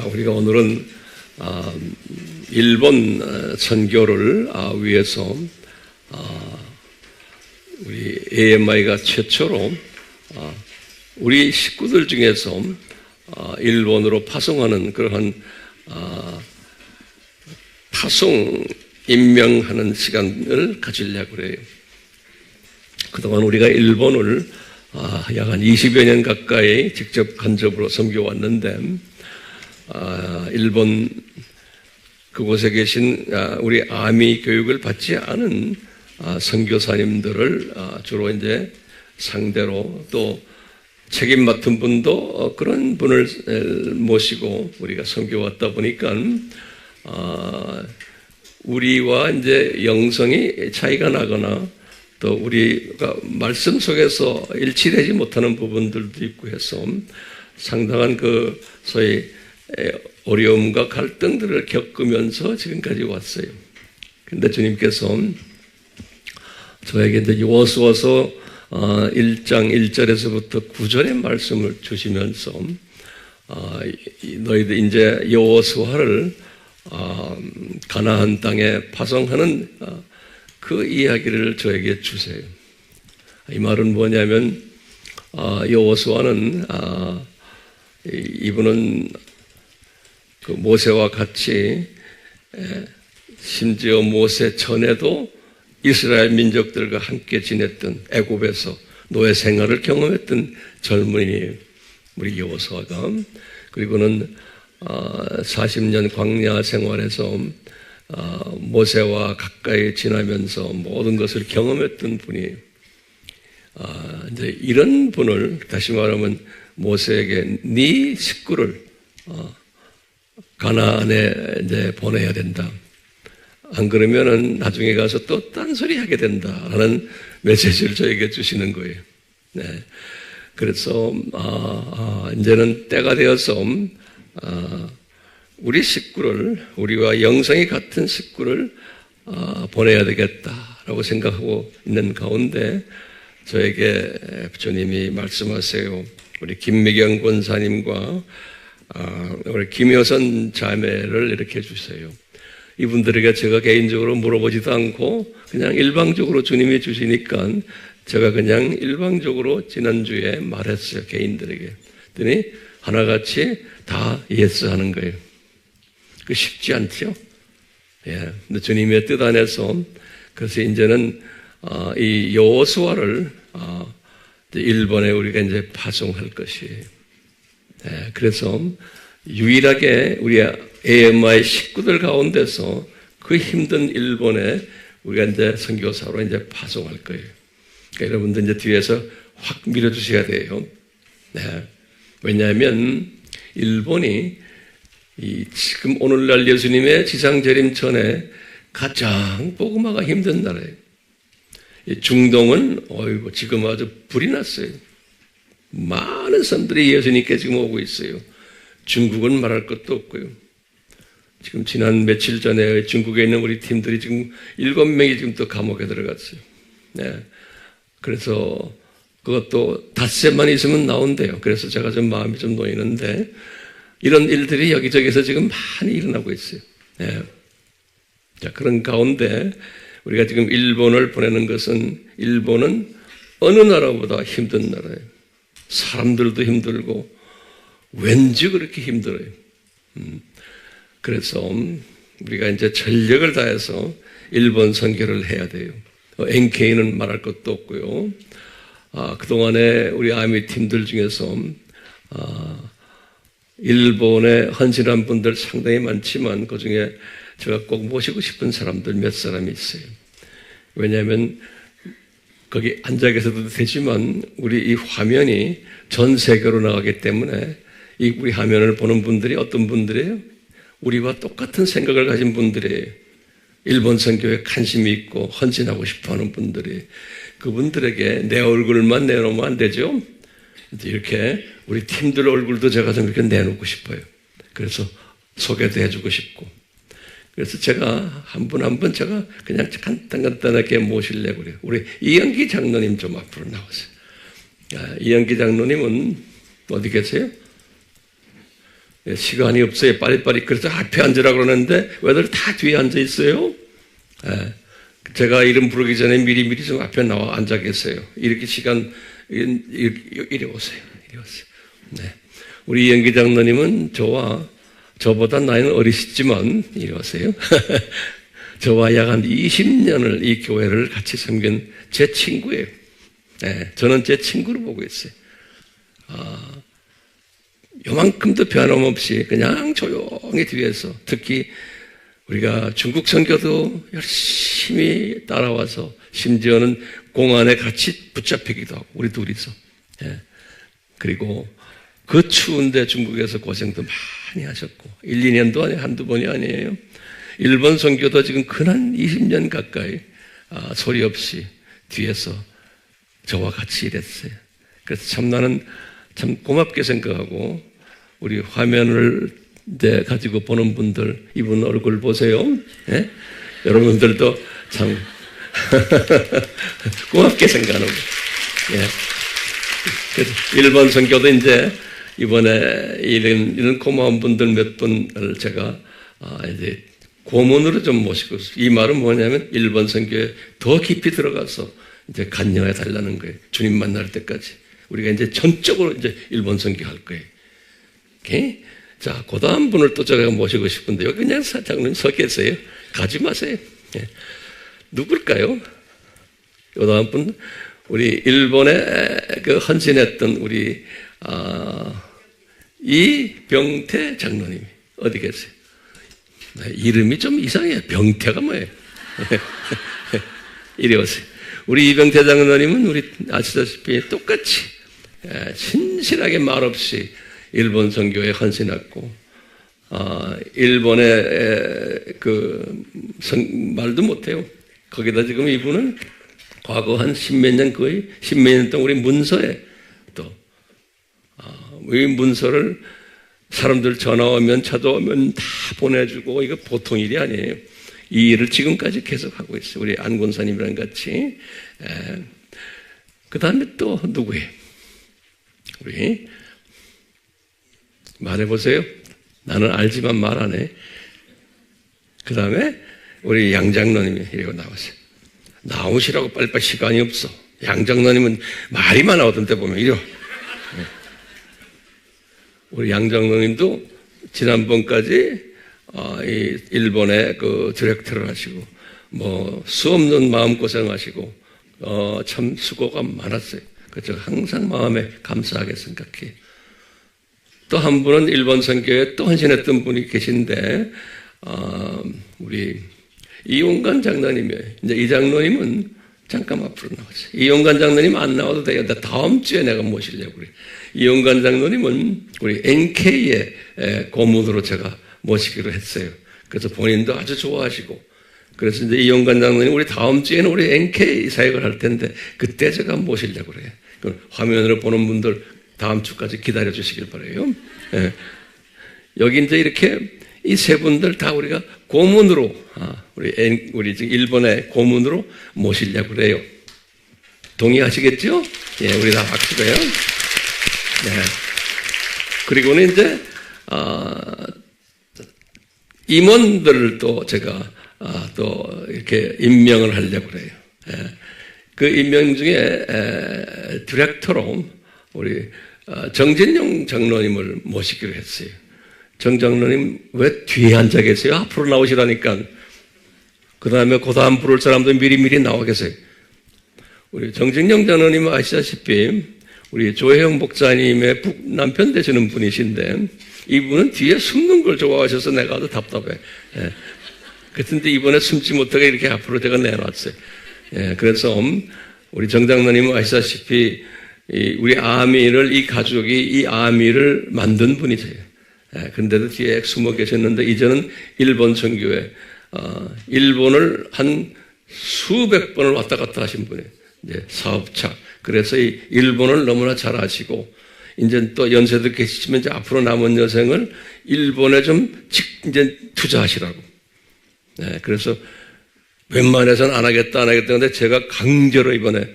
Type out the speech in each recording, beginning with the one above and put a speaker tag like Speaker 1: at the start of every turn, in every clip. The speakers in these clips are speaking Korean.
Speaker 1: 우리가 오늘은 일본 선교를 위해서 우리 AMI가 최초로 우리 식구들 중에서 일본으로 파송하는 그러한 파송 임명하는 시간을 가지려고 그래요. 그동안 우리가 일본을 약 한 20여 년 가까이 직접 간접으로 섬겨왔는데 일본 그곳에 계신 우리 아미 교육을 받지 않은 선교사님들을 주로 이제 상대로 또 책임 맡은 분도 그런 분을 모시고 우리가 섬겨왔다 보니까 우리와 이제 영성이 차이가 나거나 또 우리가 말씀 속에서 일치되지 못하는 부분들도 있고 해서 상당한 그 소위 어려움과 갈등들을 겪으면서 지금까지 왔어요. 그런데 주님께서 저에게 이제 여호수아서 1장 1절에서부터 9절의 말씀을 주시면서 너희들 이제 여호수아를 가나안 땅에 파송하는 그 이야기를 저에게 주세요. 이 말은 뭐냐면 여호수아는 이분은 그 모세와 같이 심지어 모세 전에도 이스라엘 민족들과 함께 지냈던 애굽에서 노예 생활을 경험했던 젊은이에요. 우리 여호수아가. 그리고는 40년 광야 생활에서 모세와 가까이 지나면서 모든 것을 경험했던 분이에요. 이제 이런 분을 다시 말하면 모세에게 네 식구를 가나안에 이제 보내야 된다. 안 그러면은 나중에 가서 또 딴소리 하게 된다라는 메시지를 저에게 주시는 거예요. 네. 그래서 이제는 때가 되어서 우리 식구를, 우리와 영성이 같은 식구를 보내야 되겠다라고 생각하고 있는 가운데 저에게 주님이 말씀하세요. 우리 김미경 권사님과 우리 김효선 자매를 이렇게 주세요. 이분들에게 제가 개인적으로 물어보지도 않고 그냥 일방적으로 주님이 주시니까 제가 그냥 일방적으로 지난주에 말했어요. 개인들에게. 그랬더니 하나같이 다 예스 하는 거예요. 그 쉽지 않죠? 예. 근데 주님의 뜻 안에서 그래서 이제는 이 여호수아를 일본에 우리가 이제 파송할 것이에요. 예. 그래서 유일하게 우리 AMI 식구들 가운데서 그 힘든 일본에 우리가 이제 선교사로 이제 파송할 거예요. 그러니까 여러분들 이제 뒤에서 확 밀어주셔야 돼요. 네. 왜냐하면 일본이 지금 오늘날 예수님의 지상재림 전에 가장 복음화가 힘든 나라예요. 중동은 지금 아주 불이 났어요. 많은 사람들이 예수님께 지금 오고 있어요. 중국은 말할 것도 없고요. 지금 지난 며칠 전에 중국에 있는 우리 팀들이 지금 7명이 지금 또 감옥에 들어갔어요. 네. 그래서 그것도 닷새만 있으면 나온대요. 그래서 제가 좀 마음이 좀 놓이는데 이런 일들이 여기저기서 지금 많이 일어나고 있어요. 네. 자, 그런 가운데 우리가 지금 일본을 보내는 것은 일본은 어느 나라보다 힘든 나라예요. 사람들도 힘들고 왠지 그렇게 힘들어요. 그래서 우리가 이제 전력을 다해서 일본 선교를 해야 돼요. NK는 말할 것도 없고요. 그동안에 우리 아미 팀들 중에서 일본에 헌신한 분들 상당히 많지만 그중에 제가 꼭 모시고 싶은 사람들 몇 사람이 있어요. 왜냐하면 거기 앉아 계셔도 되지만 우리 이 화면이 전 세계로 나가기 때문에 이 우리 화면을 보는 분들이 어떤 분들이에요? 우리와 똑같은 생각을 가진 분들이에요. 일본 선교에 관심이 있고 헌신하고 싶어하는 분들이 그분들에게 내 얼굴만 내놓으면 안 되죠? 이렇게 우리 팀들 얼굴도 제가 좀 이렇게 내놓고 싶어요. 그래서 소개도 해주고 싶고. 그래서 제가 한 분 한 분 제가 그냥 간단하게 모시려고 그래요. 우리 이영기 장로님 좀 앞으로 나오세요. 이영기 장로님은 어디 계세요? 시간이 없어요. 빨리빨리. 그래서 앞에 앉으라고 그러는데 왜들 다 뒤에 앉아 있어요? 제가 이름 부르기 전에 미리 좀 앞에 나와 앉아 계세요. 이렇게 시간, 이리 오세요. 네. 우리 이영기 장로님은 저보다 나이는 어리시지만, 이리 오세요. 저와 약 한 20년을 이 교회를 같이 섬긴 제 친구예요. 네, 저는 제 친구로 보고 있어요. 요만큼도 변함없이 그냥 조용히 뒤에서, 특히 우리가 중국 선교도 열심히 따라와서 심지어는 공안에 같이 붙잡히기도 하고 우리 둘이서. 그리고 그 추운데 중국에서 고생도 많이 하셨고 1, 2년도 아니에요. 한두 번이 아니에요. 일본 선교도 지금 근한 20년 가까이 소리 없이 뒤에서 저와 같이 일했어요. 그래서 나는 참 고맙게 생각하고 우리 화면을 이제 가지고 보는 분들 이분 얼굴 보세요. 예? 여러분들도 참 고맙게 생각하고. 예. 일본 선교도 이제 이번에 이런 고마운 분들 몇 분을 제가 이제 고문으로 좀 모시고, 이 말은 뭐냐면 일본 선교에 더 깊이 들어가서 이제 간여해 달라는 거예요. 주님 만날 때까지 우리가 이제 전적으로 이제 일본 선교할 거예요. 오케이? 자, 그 다음 분을 또 제가 모시고 싶은데 여기 그냥 장로님 서 계세요. 가지 마세요. 예. 누굴까요? 그 다음 분 우리 일본에 그 헌신했던 우리 이병태 장로님이 어디 계세요? 네, 이름이 좀 이상해요. 병태가 뭐예요? 이리 오세요. 우리 이병태 장로님은 우리 아시다시피 똑같이 신실하게 말없이 일본 선교에 헌신했고, 일본에 말도 못해요. 거기다 지금 이분은 과거 한 십몇 년, 거의 십몇 년 동안 우리 문서에 우리 문서를 사람들 전화 오면 찾아오면 다 보내주고, 이거 보통 일이 아니에요. 이 일을 지금까지 계속하고 있어요. 우리 안 권사님이랑 같이. 그 다음에 또 누구예요? 우리 말해보세요. 나는 알지만 말 안 해. 그 다음에 우리 양 장로님이 이러고 나오세요. 나오시라고 빨리빨리 시간이 없어. 양 장로님은 말이만 나오던데 보면 이러. 우리 양 장로님도 지난번까지 이 일본의 그 디렉터를 하시고 뭐 수없는 마음고생하시고 참 수고가 많았어요. 그래서 항상 마음에 감사하게 생각해요. 또 한 분은 일본 선교에 또 헌신했던 분이 계신데 우리 이용관 장로님이에요. 이제 이 장로님은 잠깐 앞으로 나오세요. 이용관 장로님 안 나와도 돼요. 다음 주에 내가 모시려고 그래요. 이용관 장로님은 우리 NK의 고문으로 제가 모시기로 했어요. 그래서 본인도 아주 좋아하시고, 그래서 이제 이용관 장로님 우리 다음 주에는 우리 NK 사역을 할 텐데 그때 제가 모시려고 그래요. 화면으로 보는 분들 다음 주까지 기다려 주시길 바라요. 예. 여기 이제 이렇게 이 세 분들 다 우리가 고문으로, 우리 일본의 고문으로 모시려고 그래요. 동의하시겠죠? 예, 우리 다 박수래요. 네. 그리고는 이제, 임원들을 또 제가, 또 이렇게 임명을 하려고 그래요. 예. 그 임명 중에, 디렉터로 우리, 정진용 장로님을 모시기로 했어요. 정 장로님 왜 뒤에 앉아 계세요? 앞으로 나오시라니까. 그 다음에 그 다음 부를 사람도 미리 나와 계세요. 우리 정진용 장로님은 아시다시피 우리 조혜영 목사님의 남편 되시는 분이신데 이분은 뒤에 숨는 걸 좋아하셔서 내가 아주 답답해. 예. 그런데 이번에 숨지 못하게 이렇게 앞으로 제가 내놨어요. 예. 그래서 우리 정 장로님은 아시다시피 우리 아미를, 이 가족이 이 아미를 만든 분이세요. 근데도 뒤에 숨어 계셨는데, 이제는 일본 선교에, 일본을 한 수백 번을 왔다 갔다 하신 분이에요. 이제 사업차. 그래서 이 일본을 너무나 잘 아시고, 이제 또 연세도 계시지만 이제 앞으로 남은 여생을 일본에 좀 이제 투자하시라고. 네, 그래서 웬만해서는 안 하겠다 근데 제가 강제로 이번에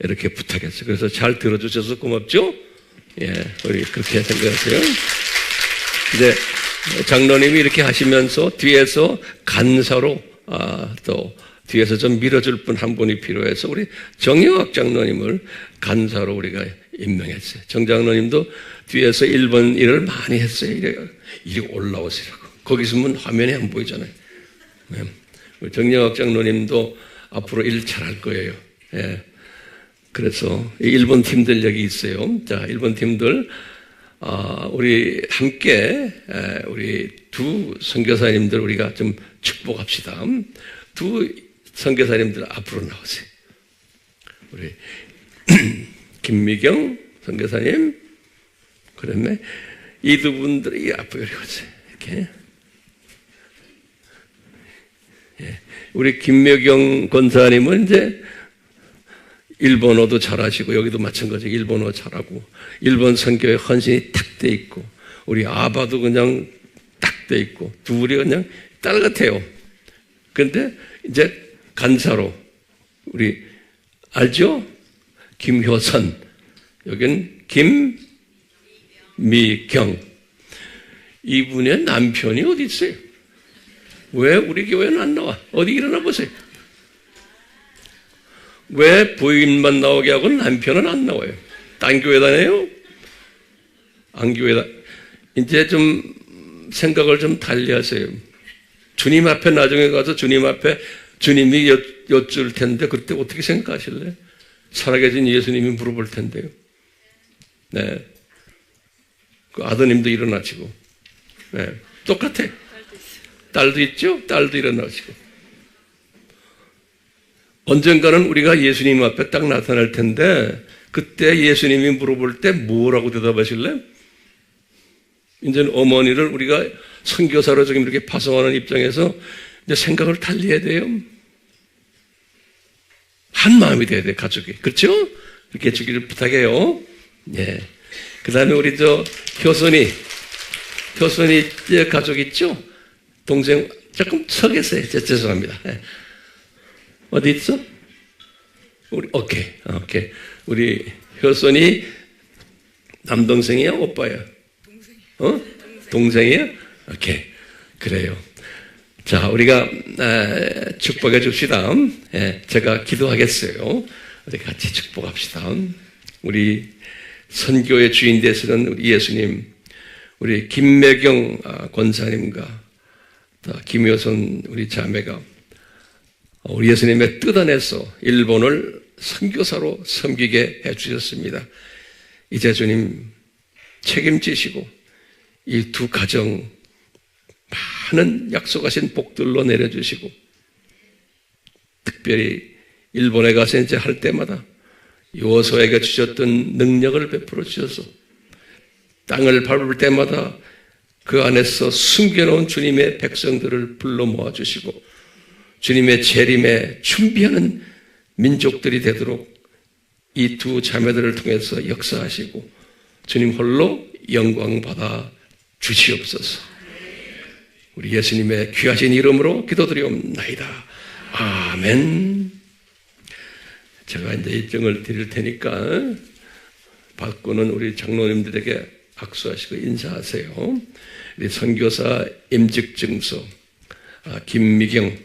Speaker 1: 이렇게 부탁했어요. 그래서 잘 들어주셔서 고맙죠? 예, 우리 그렇게 생각하세요. 이제 장로님이 이렇게 하시면서 뒤에서 간사로 또 뒤에서 좀 밀어줄 분 한 분이 필요해서 우리 정영학 장로님을 간사로 우리가 임명했어요. 정 장로님도 뒤에서 1번 일을 많이 했어요. 이리 올라오시라고. 거기 있으면 화면이 안 보이잖아요. 우리 정영학 장로님도 앞으로 일 잘할 거예요. 예. 그래서 일본 팀들 여기 있어요. 자, 일본 팀들 우리 함께 우리 두 선교사님들 우리가 좀 축복합시다. 두 선교사님들 앞으로 나오세요. 우리 김미경 선교사님, 그다음에 이 두 분들이 앞으로 오세요. 이렇게. 예. 우리 김미경 권사님은 이제 일본어도 잘하시고 여기도 마찬가지 일본어 잘하고 일본 선교에 헌신이 탁 돼 있고 우리 아바도 그냥 딱 돼 있고 둘이 그냥 딸 같아요. 그런데 이제 간사로 우리 알죠? 김효선, 여기는 김미경. 이분의 남편이 어디 있어요? 왜 우리 교회는 안 나와? 어디 일어나 보세요. 왜 부인만 나오게 하고 남편은 안 나와요? 딴 교회 다녀요? 안 교회 이제 좀 생각을 좀 달리 하세요. 주님 앞에 나중에 가서 주님 앞에 주님이 여쭐 텐데 그때 어떻게 생각하실래요? 살아계신 예수님이 물어볼 텐데요. 네. 그 아드님도 일어나시고. 네. 똑같아. 딸도 있죠? 딸도 일어나시고. 언젠가는 우리가 예수님 앞에 딱 나타날 텐데 그때 예수님이 물어볼 때 뭐라고 대답하실래요? 이제는 어머니를 우리가 선교사로 지금 이렇게 파송하는 입장에서 이제 생각을 달리 해야 돼요. 한 마음이 돼야 돼요, 가족이. 그렇죠? 그렇게 해주기를 부탁해요. 예. 그 다음에 우리 효선이 가족 있죠? 동생, 조금 서 계세요. 죄송합니다. 예. 어디 있어? 오케이. 우리 효선이 남동생이야? 오빠야? 동생이야? 오케이. 그래요. 자, 우리가 축복해 줍시다. 예, 제가 기도하겠어요. 우리 같이 축복합시다. 우리 선교의 주인 되시는 우리 예수님, 우리 김매경 권사님과 김효선 우리 자매가 우리 예수님의 뜻 안에서 일본을 선교사로 섬기게 해주셨습니다. 이제 주님 책임지시고 이 두 가정 많은 약속하신 복들로 내려주시고 특별히 일본에 가서 이제 할 때마다 요호수아에게 주셨던 능력을 베풀어 주셔서 땅을 밟을 때마다 그 안에서 숨겨놓은 주님의 백성들을 불러 모아주시고 주님의 재림에 준비하는 민족들이 되도록 이 두 자매들을 통해서 역사하시고 주님 홀로 영광 받아 주시옵소서. 우리 예수님의 귀하신 이름으로 기도드리옵나이다. 아멘. 제가 이제 일정을 드릴 테니까 받고는 우리 장로님들에게 악수하시고 인사하세요. 우리 선교사 임직증서 김미경,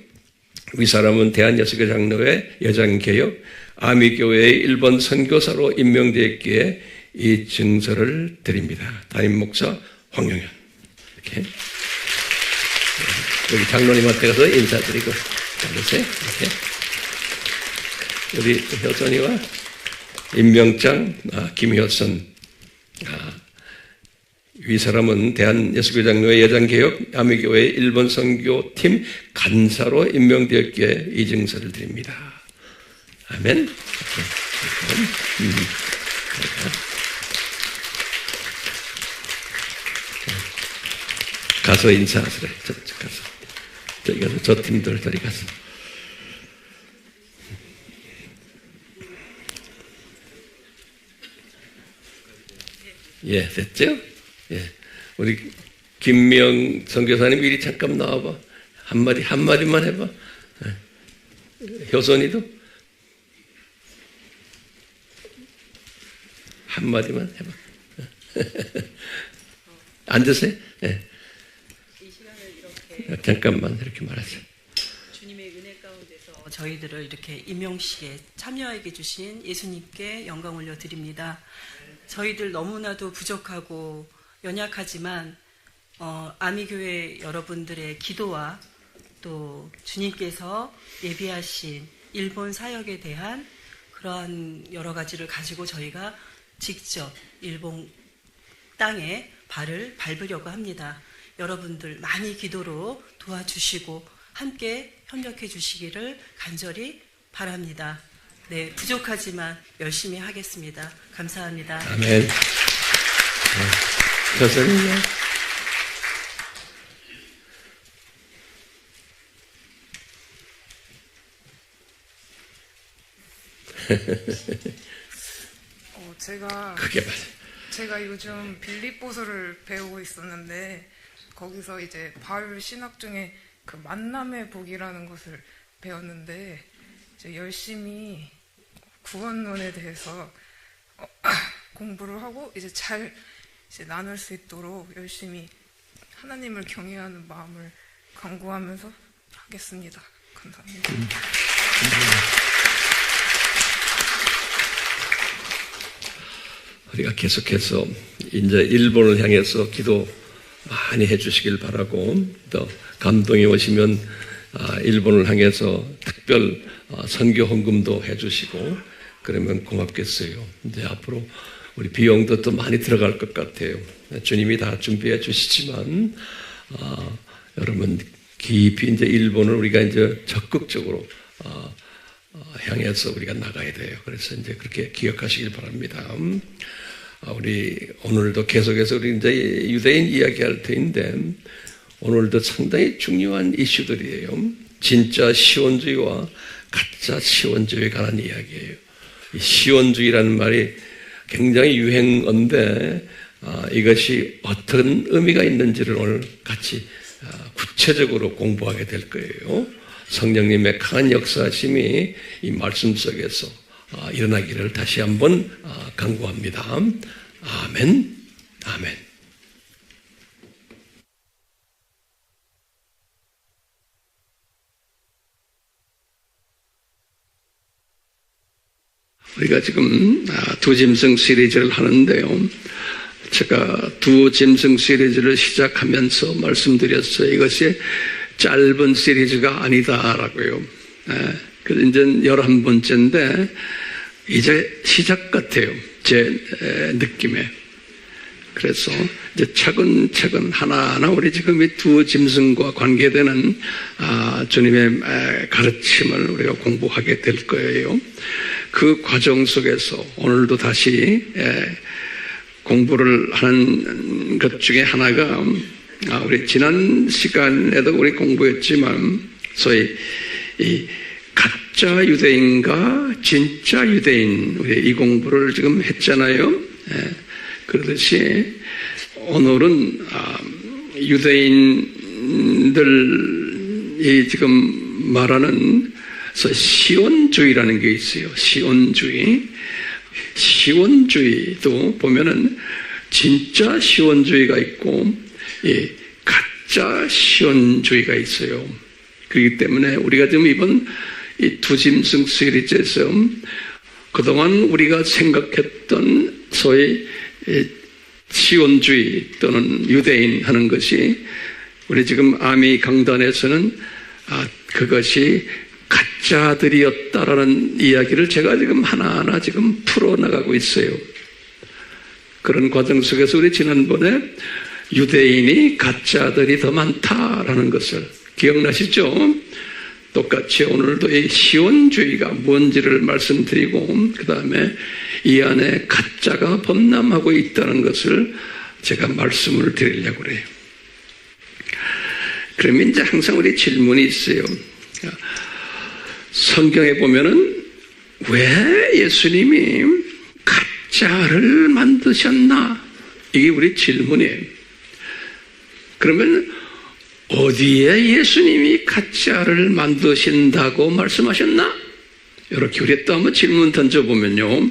Speaker 1: 이 사람은 대한예수교 장로회 여장개혁 아미교회의 일본 선교사로 임명되었기에 이 증서를 드립니다. 담임 목사 황영현. 이렇게 여기 장로님한테 가서 인사드리고 가보세요. 이렇게 우리 효선이와 임명장 김효선. 이 사람은 대한예수교장로회 여장개혁 아미교회 일본 선교팀 간사로 임명되었기에 이 증서를 드립니다. 아멘. 가서 인사하세요. 가서 저기 가서 저 팀들 저리 가서. 예, 됐죠? 예, 우리 김명 선교사님 이리 잠깐 나와봐. 한마디만 해봐. 효선이도 한마디만 해봐. 앉으세요. 예.
Speaker 2: 이 시간을 이렇게
Speaker 1: 잠깐만 이렇게 말하세요.
Speaker 2: 주님의 은혜 가운데서 저희들을 이렇게 임명식에 참여하게 주신 예수님께 영광 올려드립니다. 저희들 너무나도 부족하고 연약하지만 아미교회 여러분들의 기도와 또 주님께서 예비하신 일본 사역에 대한 그러한 여러 가지를 가지고 저희가 직접 일본 땅에 발을 밟으려고 합니다. 여러분들 많이 기도로 도와주시고 함께 협력해 주시기를 간절히 바랍니다. 네, 부족하지만 열심히 하겠습니다. 감사합니다.
Speaker 1: 아멘. 교수님요.
Speaker 3: 제가 요즘 빌립보서를 배우고 있었는데 거기서 이제 바울 신학 중에 그 만남의 복이라는 것을 배웠는데 이제 열심히 구원론에 대해서 공부를 하고 이제 잘 나눌 수 있도록 열심히 하나님을 경외하는 마음을 강구하면서 하겠습니다. 감사합니다.
Speaker 1: 우리가 계속해서 이제 일본을 향해서 기도 많이 해주시길 바라고, 또 감동이 오시면 일본을 향해서 특별 선교 헌금도 해주시고 그러면 고맙겠어요. 이제 앞으로 우리 비용도 또 많이 들어갈 것 같아요. 주님이 다 준비해 주시지만 여러분 깊이 이제 일본을 우리가 이제 적극적으로 향해서 우리가 나가야 돼요. 그래서 이제 그렇게 기억하시길 바랍니다. 우리 오늘도 계속해서 우리 이제 유대인 이야기할 텐데 오늘도 상당히 중요한 이슈들이에요. 진짜 시온주의와 가짜 시온주의에 관한 이야기예요. 이 시온주의라는 말이 굉장히 유행어인데 이것이 어떤 의미가 있는지를 오늘 같이 구체적으로 공부하게 될 거예요. 성령님의 강한 역사심이 이 말씀 속에서 일어나기를 다시 한번 간구합니다. 아멘, 아멘. 우리가 지금 두 짐승 시리즈를 하는데요. 제가 두 짐승 시리즈를 시작하면서 말씀드렸어요. 이것이 짧은 시리즈가 아니다라고요. 그래서 이제 11번째인데 이제 시작 같아요. 제 느낌에. 그래서 이제 차근차근 하나하나 우리 지금 이 두 짐승과 관계되는 주님의 가르침을 우리가 공부하게 될 거예요. 그 과정 속에서 오늘도 다시 공부를 하는 것 중에 하나가 우리 지난 시간에도 우리 공부했지만 소위 이 가짜 유대인과 진짜 유대인 우리 이 공부를 지금 했잖아요. 그러듯이 오늘은 유대인들이 지금 말하는 시온주의라는 게 있어요. 시온주의도 보면은 진짜 시온주의가 있고 가짜 시온주의가 있어요. 그렇기 때문에 우리가 지금 이번 이 두 짐승 시리즈에서 그동안 우리가 생각했던 소위 시온주의 또는 유대인 하는 것이 우리 지금 아미 강단에서는 그것이 가짜들이었다라는 이야기를 제가 지금 하나하나 지금 풀어나가고 있어요. 그런 과정 속에서 우리 지난번에 유대인이 가짜들이 더 많다라는 것을 기억나시죠? 똑같이 오늘도 이 시온주의가 뭔지를 말씀드리고 그 다음에 이 안에 가짜가 범람하고 있다는 것을 제가 말씀을 드리려고 그래요. 그러면 이제 항상 우리 질문이 있어요. 성경에 보면은 왜 예수님이 가짜를 만드셨나? 이게 우리 질문이에요. 그러면 어디에 예수님이 가짜를 만드신다고 말씀하셨나? 이렇게 우리 또 한번 질문 던져보면요.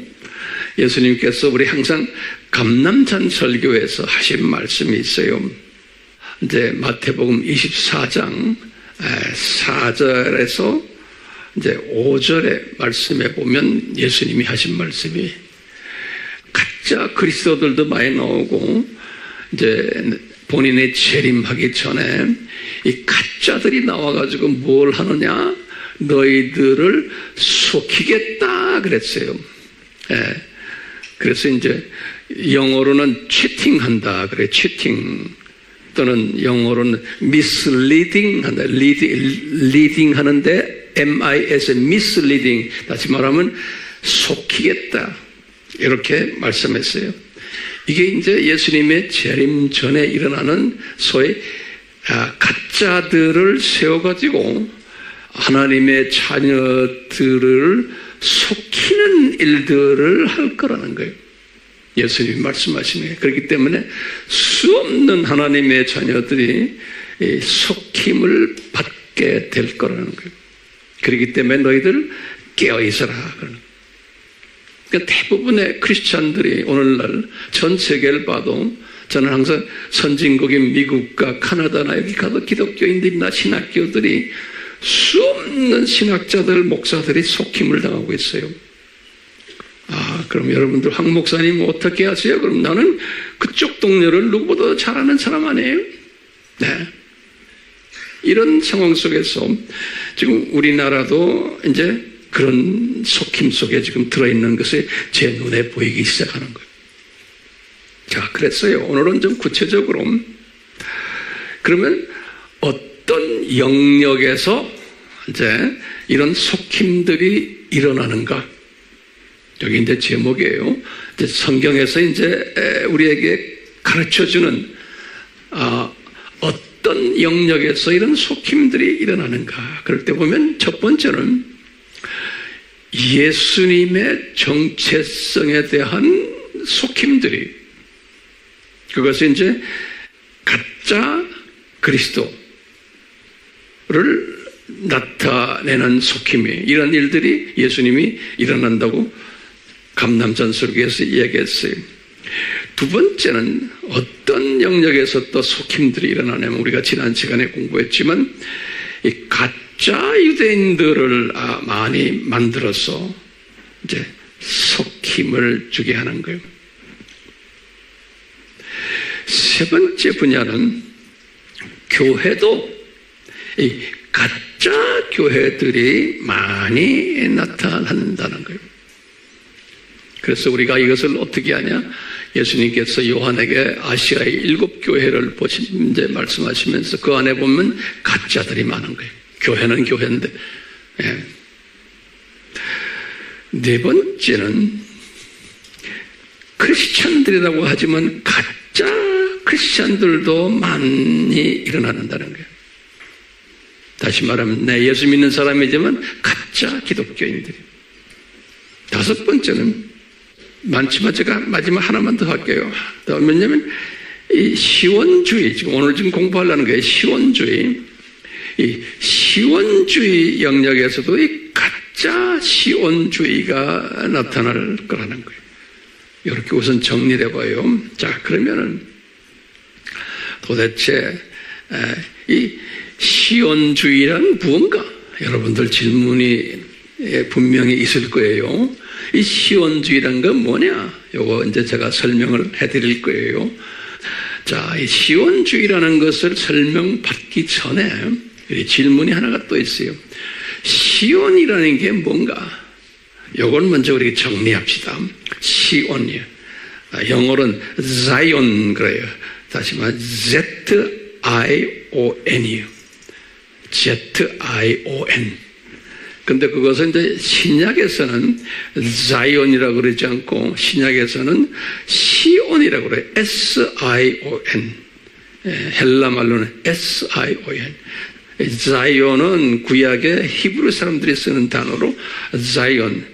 Speaker 1: 예수님께서 우리 항상 감람산 설교에서 하신 말씀이 있어요. 이제 마태복음 24장 4절에서 이제 5절의 말씀에 보면 예수님이 하신 말씀이 가짜 그리스도들도 많이 나오고 이제 본인의 재림하기 전에 이 가짜들이 나와가지고 뭘 하느냐? 너희들을 속이겠다 그랬어요. 예. 그래서 이제 영어로는 치팅한다 그래. 치팅 또는 영어로는 misleading 한다. leading 하는데 MIS misleading 다시 말하면 속이겠다 이렇게 말씀했어요. 이게 이제 예수님의 재림 전에 일어나는 소위 가짜들을 세워가지고 하나님의 자녀들을 속이는 일들을 할 거라는 거예요. 예수님이 말씀하시네요. 그렇기 때문에 수 없는 하나님의 자녀들이 속임을 받게 될 거라는 거예요. 그렇기 때문에 너희들 깨어있어라. 그러니까 대부분의 크리스찬들이 오늘날 전 세계를 봐도 저는 항상 선진국인 미국과 카나다나 여기 가도 기독교인들이나 신학교들이 수 없는 신학자들, 목사들이 속임을 당하고 있어요. 그럼 여러분들 황 목사님 어떻게 하세요? 그럼 나는 그쪽 동료를 누구보다 잘 아는 사람 아니에요? 네. 이런 상황 속에서 지금 우리나라도 이제 그런 속임 속에 지금 들어있는 것이 제 눈에 보이기 시작하는 거예요. 자, 그랬어요. 오늘은 좀 구체적으로 그러면 어떤 영역에서 이제 이런 속임들이 일어나는가? 여기 이제 제목이에요. 이제 성경에서 이제 우리에게 가르쳐주는 어떤 영역에서 이런 속임들이 일어나는가? 그럴 때 보면 첫 번째는 예수님의 정체성에 대한 속임들이 그것은 이제 가짜 그리스도를 나타내는 속임이 이런 일들이 예수님이 일어난다고 감남산설교에서 이야기했어요. 두 번째는 어떤 영역에서 또 속임들이 일어나냐면 우리가 지난 시간에 공부했지만 이 가짜 유대인들을 많이 만들어서 이제 속임을 주게 하는 거예요. 세 번째 분야는 교회도 이 가짜 교회들이 많이 나타난다는 거예요. 그래서 우리가 이것을 어떻게 하냐? 예수님께서 요한에게 아시아의 7교회를 이제 말씀하시면서 그 안에 보면 가짜들이 많은 거예요. 교회는 교회인데. 예. 네 번째는 크리스찬들이라고 하지만 가짜 크리스찬들도 많이 일어난다는 거예요. 다시 말하면 내 예수 믿는 사람이지만 가짜 기독교인들이. 다섯 번째는 많지만 제가 마지막 하나만 더 할게요. 왜냐하면 이 시원주의 지금 오늘 지금 공부하려는 거예요. 시원주의. 이 시원주의 영역에서도 이 가짜 시원주의가 나타날 거라는 거예요. 이렇게 우선 정리를 해봐요. 자, 그러면은 도대체 이 시온주의란 무언가? 여러분들 질문이 분명히 있을 거예요. 이 시온주의란 건 뭐냐? 요거 이제 제가 설명을 해드릴 거예요. 자, 이 시온주의라는 것을 설명받기 전에 질문이 하나가 또 있어요. 시온이라는 게 뭔가? 요건 먼저 우리 정리합시다. 시온이요. 영어로는 자이온 그래요. 다시 말해 Z-I-O-N이요. Z-I-O-N. 근데 그것은 이제 신약에서는 자이온이라고 그러지 않고 신약에서는 시온이라고 그래요. S-I-O-N. 헬라 말로는 S-I-O-N. 자이온은 구약의 히브리 사람들이 쓰는 단어로 자이온,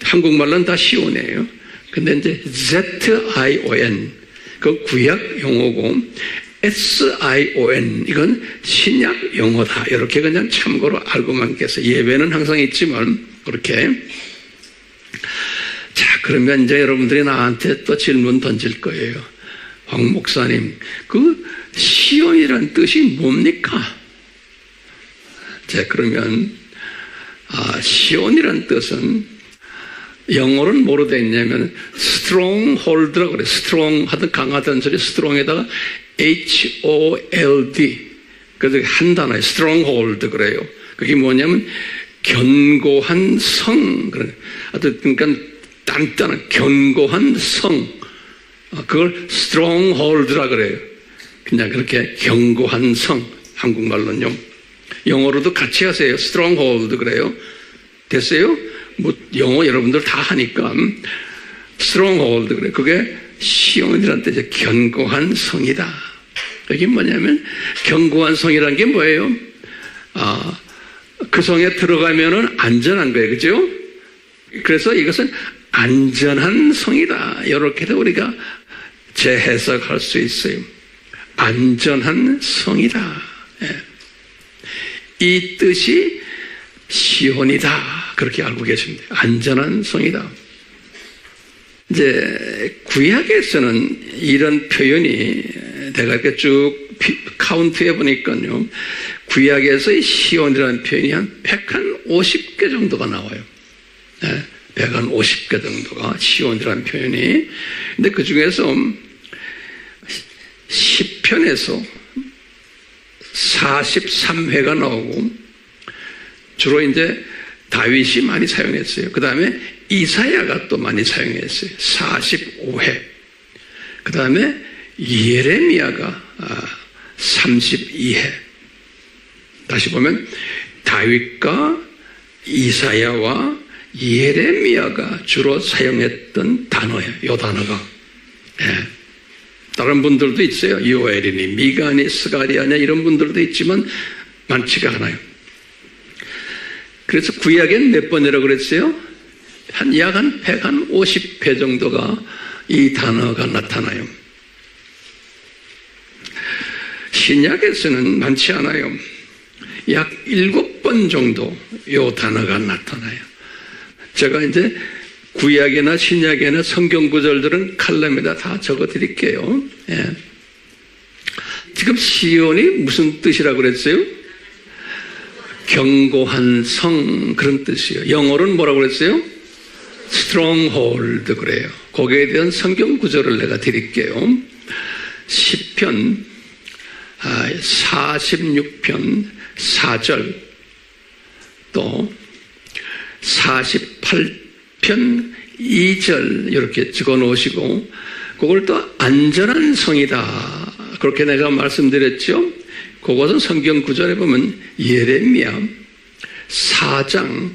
Speaker 1: 한국말로는 다 시온이에요. 근데 이제 Z-I-O-N, 그 구약 용어고, S-I-O-N, 이건 신약 용어다. 이렇게 그냥 참고로 알고만 계세요. 예배는 항상 있지만, 그렇게. 자, 그러면 이제 여러분들이 나한테 또 질문 던질 거예요. 황 목사님, 그 시온이란 뜻이 뭡니까? 자, 그러면 시온이란 뜻은 영어로는 뭐로 되어 있냐면 stronghold라고 그래요. strong 하든 강하다는 소리, strong에다가 HOLD. 그래서 한 단어예요. stronghold 그래요. 그게 뭐냐면 견고한 성. 그러니까 단단한 견고한 성. 그걸 stronghold라 그래요. 그냥 그렇게 견고한 성. 한국말로는요. 영어로도 같이 하세요. stronghold 그래요. 됐어요? 뭐 영어 여러분들 다 하니까 stronghold 그래. 그게 시온이라는 뜻이죠. 견고한 성이다. 이게 뭐냐면 견고한 성이라는 게 뭐예요? 그 성에 들어가면은 안전한 거예요, 그죠? 그래서 이것은 안전한 성이다. 이렇게도 우리가 재해석할 수 있어요. 안전한 성이다. 예. 이 뜻이 시온이다. 그렇게 알고 계십니다. 안전한 성이다. 이제 구약에서는 이런 표현이 내가 이렇게 쭉 카운트해 보니까요. 구약에서 시온이라는 표현이 한 150개 정도가 나와요. 네, 150개 정도가 시온이라는 표현이. 근데 그 중에서 시편에서 43회가 나오고 주로 이제 다윗이 많이 사용했어요. 그 다음에 이사야가 또 많이 사용했어요. 45회. 그 다음에 예레미야가 32회. 다시 보면 다윗과 이사야와 예레미야가 주로 사용했던 단어예요. 이 단어가. 예. 다른 분들도 있어요. 요엘이니 미가니 스가리아냐 이런 분들도 있지만 많지가 않아요. 그래서 구약엔 몇 번이라고 그랬어요? 약 150회 정도가 이 단어가 나타나요. 신약에서는 많지 않아요. 약 7번 정도 이 단어가 나타나요. 제가 이제 구약이나 신약이나 성경 구절들은 칼럼에다 다 적어 드릴게요. 예. 지금 시온이 무슨 뜻이라고 그랬어요? 견고한 성, 그런 뜻이에요. 영어로는 뭐라고 그랬어요? stronghold 그래요. 거기에 대한 성경 구절을 내가 드릴게요. 시편 46편 4절 또 48편 2절 이렇게 적어 놓으시고 그걸 또 안전한 성이다. 그렇게 내가 말씀드렸죠. 그것은 성경 구절에 보면 예레미야 4장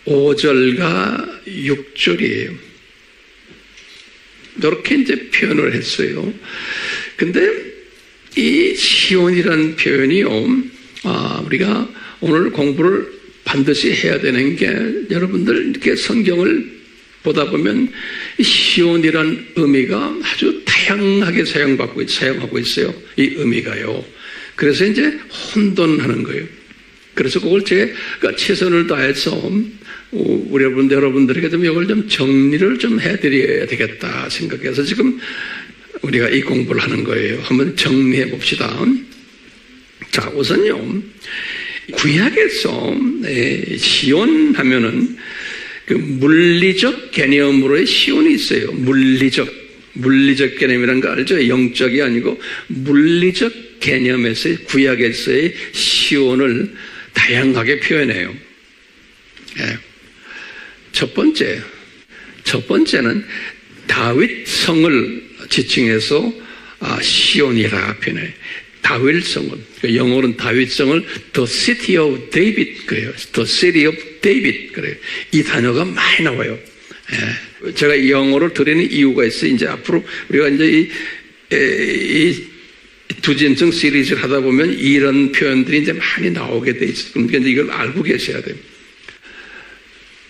Speaker 1: 5절과 6절이에요. 이렇게 이제 표현을 했어요. 근데 이 시온이라는 표현이요, 우리가 오늘 공부를 반드시 해야 되는 게 여러분들 이렇게 성경을 보다 보면 시온이라는 의미가 아주 다양하게 사용하고 있어요. 이 의미가요. 그래서 이제 혼돈하는 거예요. 그래서 그걸 제가 최선을 다해서 우리 여러분들에게 좀 이걸 좀 정리를 좀 해드려야 되겠다 생각해서 지금 우리가 이 공부를 하는 거예요. 한번 정리해 봅시다. 자, 우선요. 구약에서 시온 하면은 그 물리적 개념으로의 시온이 있어요. 물리적 개념이라는 거 알죠? 영적이 아니고 물리적 개념에서의 구약에서의 시온을 다양하게 표현해요. 예. 첫 번째는 다윗 성을 지칭해서 시온이라 표현해요. 다윗성을, 영어로는 다윗성을 The City of David 그래요. The City of David 그래요. 이 단어가 많이 나와요. 예. 제가 영어를 드리는 이유가 있어요. 이제 앞으로 우리가 이제 이 두진성 시리즈를 하다 보면 이런 표현들이 이제 많이 나오게 돼 있어요. 그러니까 이제 이걸 알고 계셔야 돼요.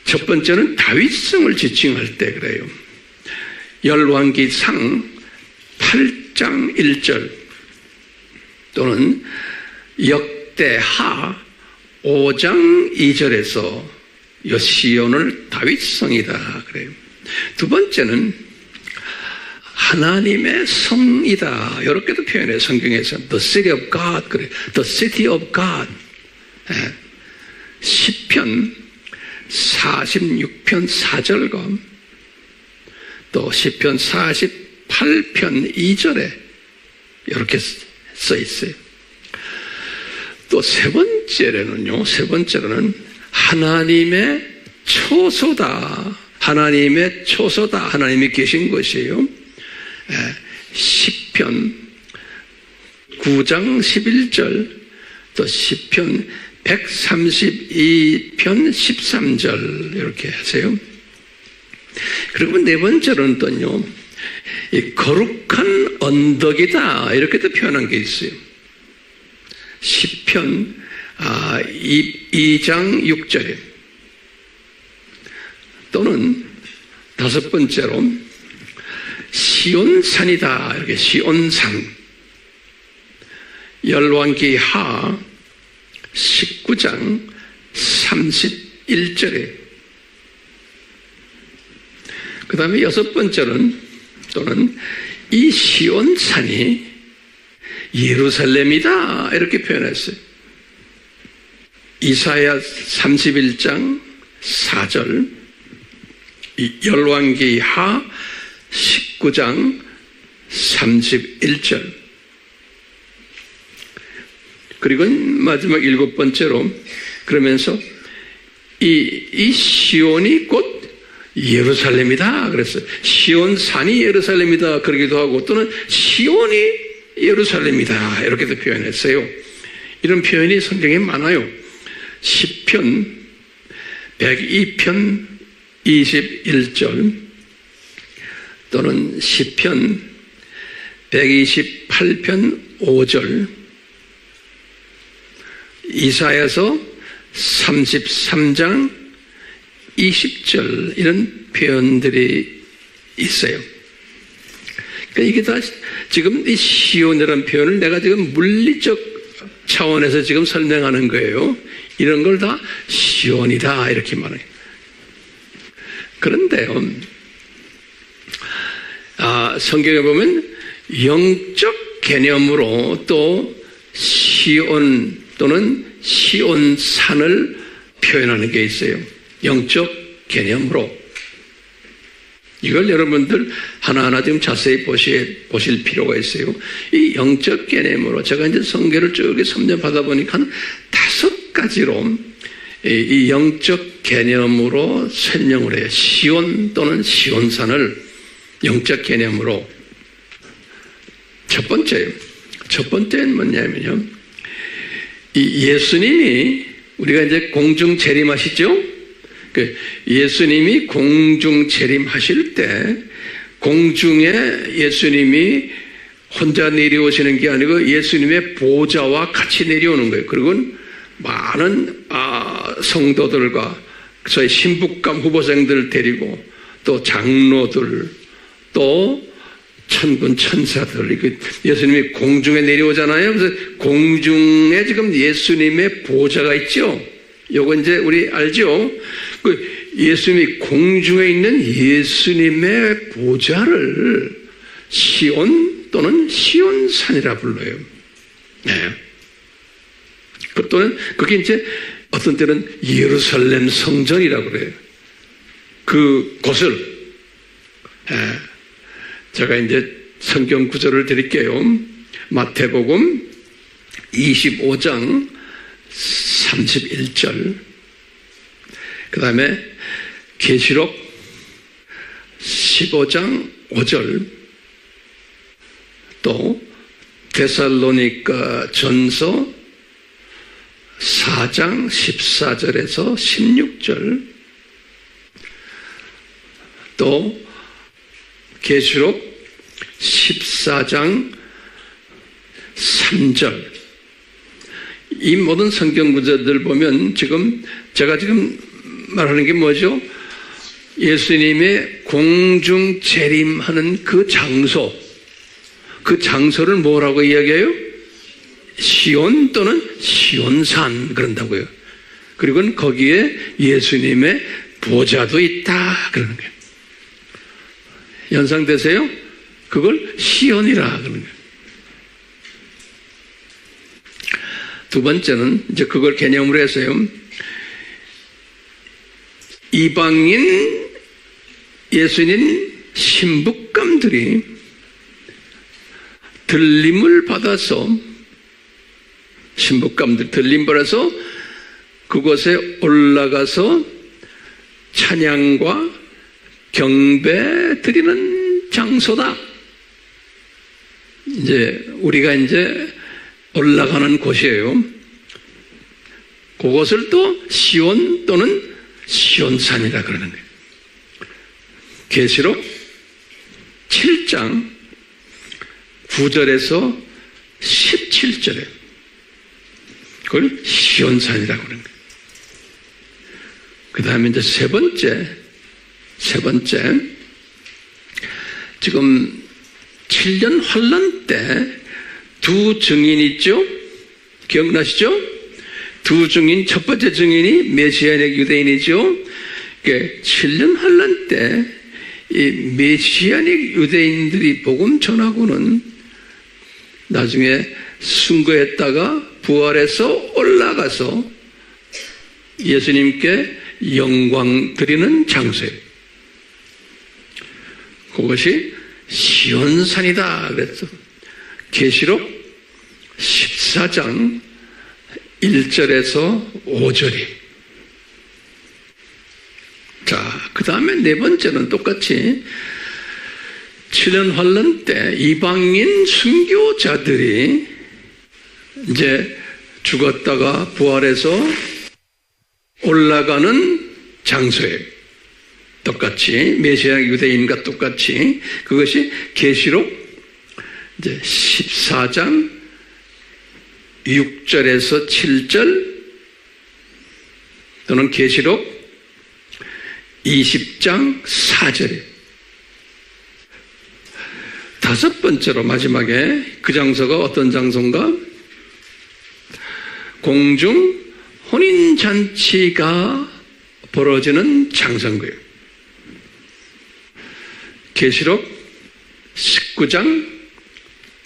Speaker 1: 첫 번째는 다윗성을 지칭할 때 그래요. 열왕기상 8장 1절 또는 역대하 5장 2절에서 시온을 다윗성이다 그래요. 두 번째는
Speaker 4: 하나님의 성이다. 이렇게도 표현해요. 성경에서 The city of God, 그래. The city of God. 시편 46편 4절과 또 시편 48편 2절에 이렇게 써 있어요. 또 세 번째로는 하나님의 초소다. 하나님의 초소다. 하나님이 계신 것이에요. 시편 9장 11절, 또 시편 132편 13절 이렇게 하세요. 그리고 네 번째로는 또요, 이 거룩한 언덕이다 이렇게도 표현한 게 있어요. 시편 2장 6절에, 또는 다섯 번째로 시온산이다 이렇게 시온산, 열왕기하 19장 31절에, 그 다음에 여섯 번째는 또는 이 시온산이 예루살렘이다 이렇게 표현했어요. 이사야 31장 4절, 열왕기하 19장 31절, 그리고 마지막 일곱 번째로, 그러면서 이 시온이 곧 예루살렘이다 그랬어요. 시온산이 예루살렘이다 그러기도 하고, 또는 시온이 예루살렘이다 이렇게도 표현했어요. 이런 표현이 성경에 많아요. 시편 102편 21절, 또는 시편 128편 5절, 이사야서 33장 20절, 이런 표현들이 있어요. 그러니까 이게 다 지금 이 시온이라는 표현을 내가 지금 물리적 차원에서 지금 설명하는 거예요. 이런 걸 다 시온이다 이렇게 말해요. 그런데요, 성경에 보면 영적 개념으로 또 시온 또는 시온산을 표현하는 게 있어요. 영적 개념으로. 이걸 여러분들 하나하나 지금 자세히 보실 필요가 있어요. 이 영적 개념으로 제가 이제 성경을 쭉 섭렵하다 보니까 한 5가지로 이 영적 개념으로 설명을 해요. 시온 또는 시온산을 영적 개념으로. 첫 번째는 뭐냐면요, 이 예수님이, 우리가 이제 공중 재림하시죠? 예수님이 공중 재림하실 때 공중에 예수님이 혼자 내려오시는 게 아니고 예수님의 보좌와 같이 내려오는 거예요. 그리고 많은 성도들과 저희 신부감 후보생들 데리고, 또 장로들, 또 천군 천사들, 예수님이 공중에 내려오잖아요. 그래서 공중에 지금 예수님의 보좌가 있죠. 요거 이제 우리 알죠? 예수님이 공중에 있는 예수님의 보좌를 시온 또는 시온산이라 불러요. 네. 또는 그게 이제 어떤 때는 예루살렘 성전이라고 그래요. 그곳을. 네. 제가 이제 성경 구절을 드릴게요. 마태복음 25장 31절, 그 다음에 계시록 15장 5절, 또 데살로니가 전서 4장 14절에서 16절, 또 계시록 14장 3절. 이 모든 성경 구절들 보면 지금 제가 지금 말하는 게 뭐죠? 예수님의 공중 재림하는 그 장소, 그 장소를 뭐라고 이야기해요? 시온 또는 시온산 그런다고요. 그리고 거기에 예수님의 보좌도 있다 그러는 거예요. 연상되세요? 그걸 시온이라 그러는 거예요. 두 번째는 이제 그걸 개념으로 해서요. 이방인 예수님 신부감들이 들림을 받아서 신부감들 들림 받아서 그곳에 올라가서 찬양과 경배 드리는 장소다. 이제 우리가 이제 올라가는 곳이에요. 그것을 또 시온 또는 시온산이라 그러는 거예요. 계시록 7장 9절에서 17절에 그걸 시온산이라고 그러는 거예요. 그 다음에 이제 세 번째 지금 7년 환란 때 두 증인이 있죠? 기억나시죠? 두 증인, 첫 번째 증인이 메시아닉 유대인이죠? 7년 환란 때 이 메시아닉 유대인들이 복음 전하고는 나중에 순교했다가 부활해서 올라가서 예수님께 영광 드리는 장소예요. 그것이 시온산이다 그랬어. 계시록 14장 1절에서 5절이. 자, 그 다음에 네 번째는 똑같이 7년 환란 때 이방인 순교자들이 이제 죽었다가 부활해서 올라가는 장소예요. 똑같이 메시아 유대인과 똑같이 그것이 계시록 이제 14장 6절에서 7절 또는 계시록 20장 4절이에요. 다섯 번째로 마지막에 그 장소가 어떤 장소인가? 공중 혼인잔치가 벌어지는 장소인 거예요. 계시록 19장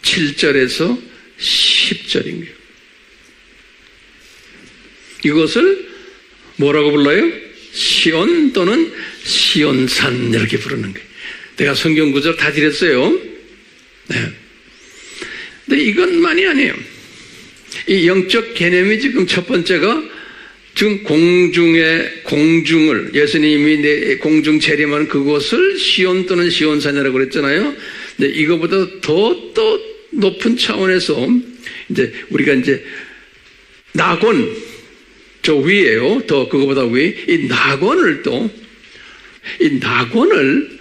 Speaker 4: 7절에서 10절인 거예요. 이것을 뭐라고 불러요? 시온 또는 시온산 이렇게 부르는 거예요. 내가 성경 구절 다 드렸어요. 네. 근데 이것만이 아니에요. 이 영적 개념이 지금 첫 번째가 지금 공중을 예수님이 공중 재림하는 그곳을 시온 또는 시온산이라고 그랬잖아요. 근데 이거보다 더 높은 차원에서 이제 우리가 이제 낙원 저 위에요. 더 그거보다 위. 이 낙원을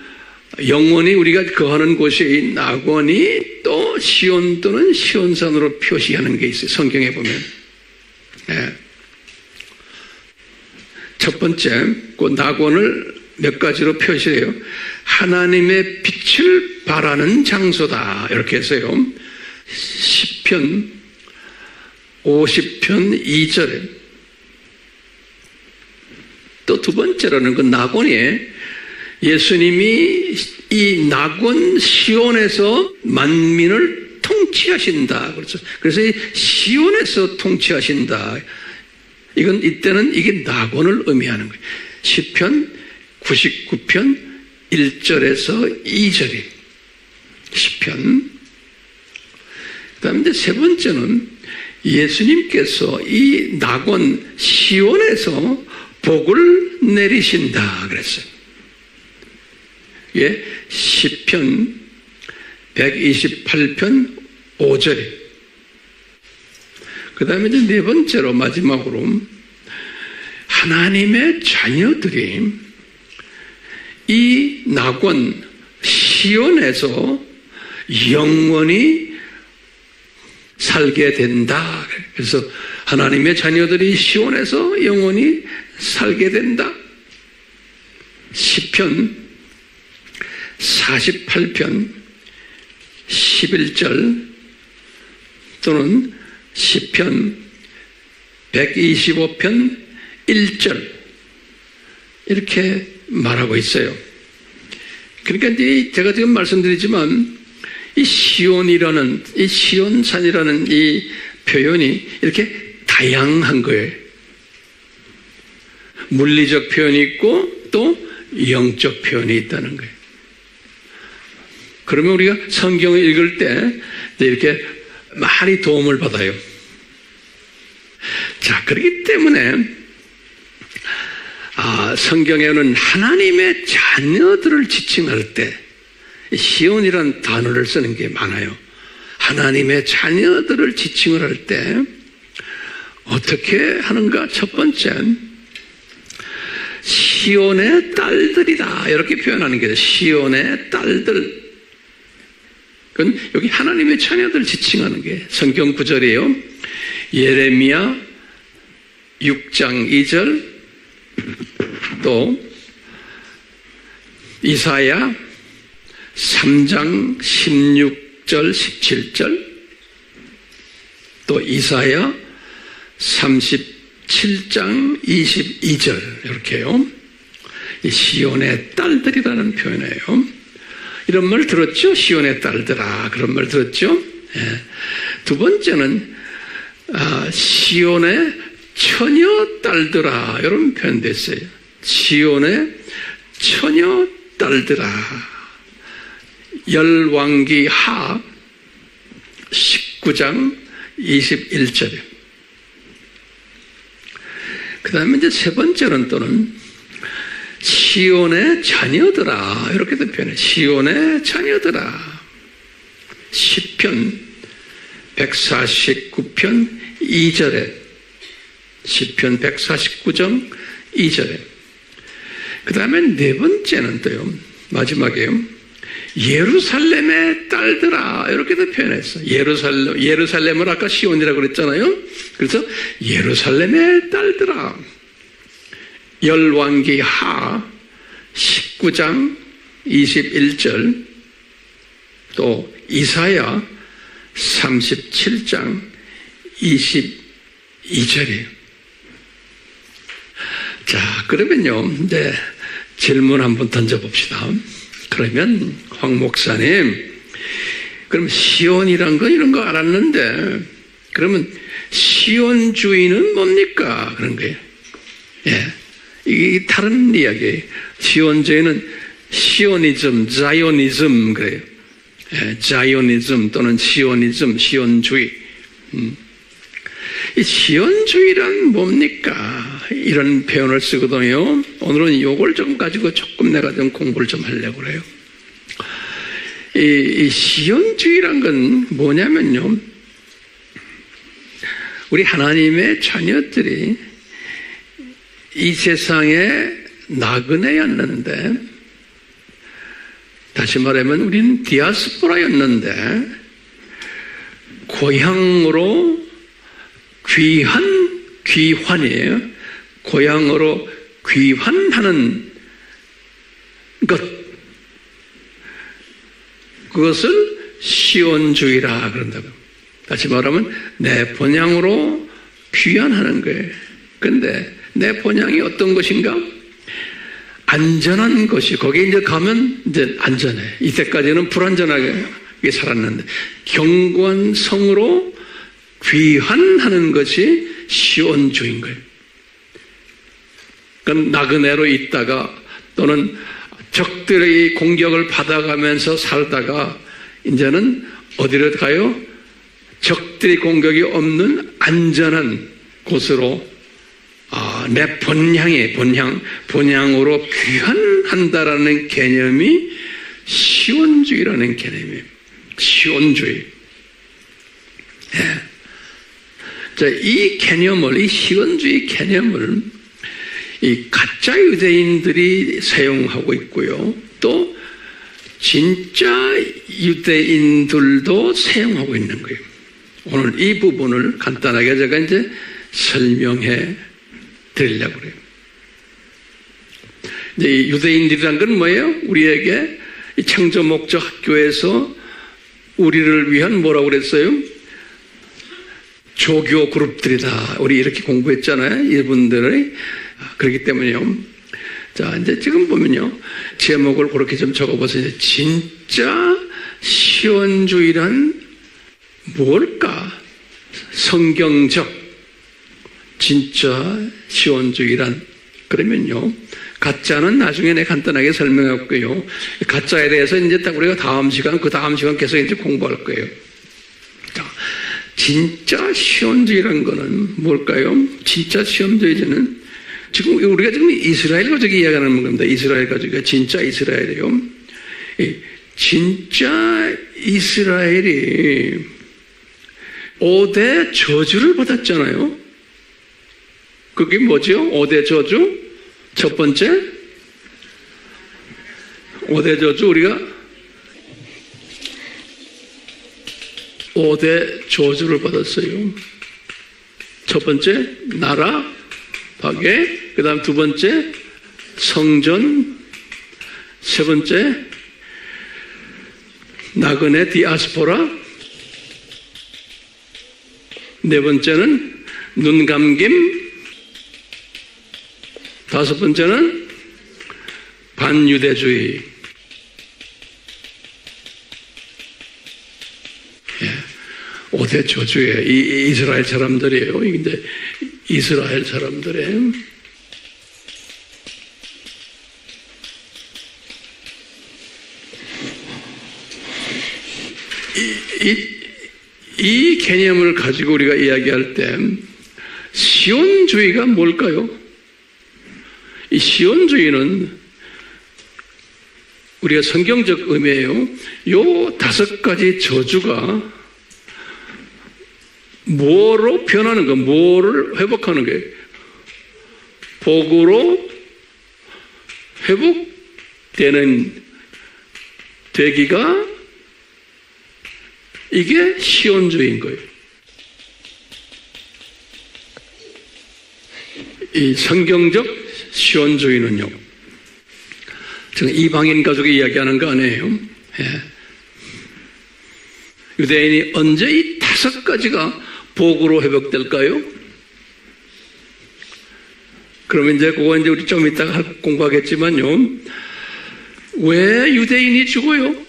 Speaker 4: 영원히 우리가 거하는 곳이 이 낙원이 또 시온 또는 시온산으로 표시하는 게 있어요. 성경에 보면. 네. 첫 번째, 그 낙원을 몇 가지로 표시해요. 하나님의 빛을 발하는 장소다. 이렇게 해서요. 시편 50편 2절에 또 두 번째로는 그 낙원이 예수님이 이 낙원 시온에서 만민을 통치하신다. 그래서 이 시온에서 통치하신다. 이때는 이게 낙원을 의미하는 거예요. 시편 99편 1절에서 2절이 시편. 그 다음에 이제 세 번째는 예수님께서 이 낙원 시온에서 복을 내리신다 그랬어요. 예, 시편 128편 5절에. 그 다음에 이제 네 번째로 마지막으로 하나님의 자녀들이 이 낙원 시온에서 영원히 살게 된다. 그래서 하나님의 자녀들이 시온에서 영원히 살게 된다. 시편 48편 11절 또는 시편 125편 1절 이렇게 말하고 있어요. 그러니까 이제 제가 지금 말씀드리지만 이 시온이라는, 이 시온산이라는 이 표현이 이렇게 다양한 거예요. 물리적 표현이 있고 또 영적 표현이 있다는 거예요. 그러면 우리가 성경을 읽을 때 이렇게 많이 도움을 받아요. 자, 그렇기 때문에 성경에는 하나님의 자녀들을 지칭할 때 시온이라는 단어를 쓰는 게 많아요. 하나님의 자녀들을 지칭을 할 때 어떻게 하는가? 첫 번째, 시온의 딸들이다 이렇게 표현하는 게 시온의 딸들. 그건 여기 하나님의 자녀들 지칭하는 게 성경 구절이에요. 예레미야 6장 2절, 또 이사야 3장 16절 17절, 또 이사야 37장 22절 이렇게요. 이 시온의 딸들이라는 표현이에요. 이런 말 들었죠? 시온의 딸들아, 그런 말 들었죠? 예. 두 번째는 시온의 처녀 딸들아 이런 표현도 있어요. 시온의 처녀 딸들아. 열왕기 하 19장 21절에. 그 다음에 이제 세 번째는 또는 시온의 자녀들아 이렇게도 표현해. 시온의 자녀들아. 시편 149편 2절에, 시편 149장 2절에. 그 다음에 네 번째는 또요, 마지막에요, 예루살렘의 딸들아 이렇게도 표현했어. 예루살렘을 아까 시온이라고 그랬잖아요. 그래서 예루살렘의 딸들아. 열왕기 하 19장 21절, 또 이사야 37장 22절이에요. 자, 그러면요, 이제 질문 한번 던져봅시다. 그러면 황 목사님, 그럼 시온이란 거 이런 거 알았는데 그러면 시온주의는 뭡니까? 그런 거예요. 예, 이게 다른 이야기예요. 시온주의는 시오니즘, 자이오니즘 그래요. 예, 자이오니즘 또는 시오니즘, 시온주의. 이 시온주의란 뭡니까? 이런 표현을 쓰거든요. 오늘은 이걸 좀 가지고 조금 내가 좀 공부를 좀 하려고 그래요. 이 시온주의란 건 뭐냐면요, 우리 하나님의 자녀들이 이 세상에 나그네였는데, 다시 말하면 우리는 디아스포라였는데 고향으로 귀환이에요. 고향으로 귀환하는 것, 그것을 시온주의라 그런다고. 다시 말하면 내 본향으로 귀환하는 거예요. 그런데 내 본향이 어떤 것인가? 안전한 것이, 거기에 이제 가면 이제 안전해. 이때까지는 불안전하게 살았는데 견고한 성으로 귀환하는 것이 시온주의인 거예요. 그럼 나그네로 있다가 또는 적들의 공격을 받아가면서 살다가 이제는 어디로 가요? 적들의 공격이 없는 안전한 곳으로 내 본향으로 귀환한다라는 개념이 시온주의라는 개념이에요. 시온주의. 예. 자, 이 개념을, 이 시온주의 개념을 이 가짜 유대인들이 사용하고 있고요. 또 진짜 유대인들도 사용하고 있는 거예요. 오늘 이 부분을 간단하게 제가 이제 설명해 드리려고 그래요. 이제 이 유대인들이란 건 뭐예요? 우리에게 이 창조 목적 학교에서 우리를 위한 뭐라고 그랬어요? 조교 그룹들이다. 우리 이렇게 공부했잖아요. 이분들의. 그렇기 때문에요. 자, 이제 지금 보면요, 제목을 그렇게 좀 적어보세요. 진짜 시온주의란 뭘까? 성경적 진짜 시온주의란 그러면요, 가짜는 나중에 내가 간단하게 설명할게요. 가짜에 대해서 이제 딱 우리가 다음 시간 계속 이제 공부할 거예요. 자, 진짜 시온주의란 거는 뭘까요? 진짜 시온주의는 지금 우리가 지금 이스라엘 가지고 이야기하는 겁니다. 이스라엘 가지고 진짜 이스라엘이에요. 진짜 이스라엘이 5대 저주를 받았잖아요. 그게 뭐죠? 5대 저주? 첫 번째 5대 저주, 우리가 5대 저주를 받았어요. 첫 번째 나라 파괴, 그 다음 두 번째 성전, 세 번째 나그네 디아스포라, 네 번째는 눈 감김, 다섯 번째는 반유대주의. 5대 저주예요. 이 이스라엘 사람들이에요. 근데 이스라엘 사람들의 이 개념을 가지고 우리가 이야기할 때 시온주의가 뭘까요? 이 시온주의는 우리가 성경적 의미예요. 요 5가지 저주가 뭐로 변하는 거, 뭐를 회복하는 거예요? 복으로 회복되는 되기가 이게 시온주의인 거예요. 이 성경적 시온주의는요, 지금 이방인 가족이 이야기하는 거 아니에요. 예. 유대인이 언제 이 5가지가 복으로 회복될까요? 그러면 이제 그거 이제 우리 좀 이따가 공부하겠지만요. 왜 유대인이 죽어요?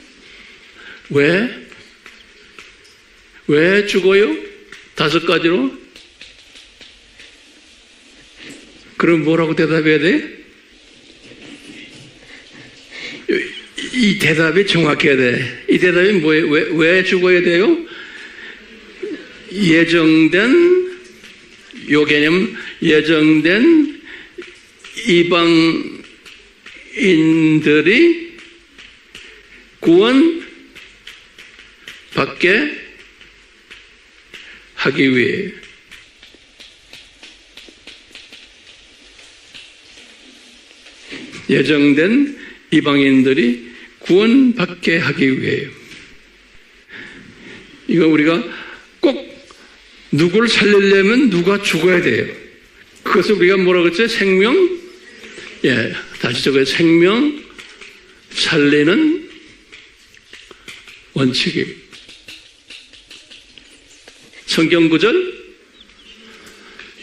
Speaker 4: 왜 죽어요? 5가지로? 그럼 뭐라고 대답해야 돼? 이 대답이 정확해야 돼. 이 대답이 뭐예요? 왜 죽어야 돼요? 예정된, 요 개념, 예정된 이방인들이 구원 받게 하기 위해. 예정된 이방인들이 구원받게 하기 위해요. 이거 우리가 꼭 누구를 살리려면 누가 죽어야 돼요. 그것을 우리가 뭐라고 했죠? 생명? 예, 다시 적어요. 생명 살리는 원칙이. 성경 구절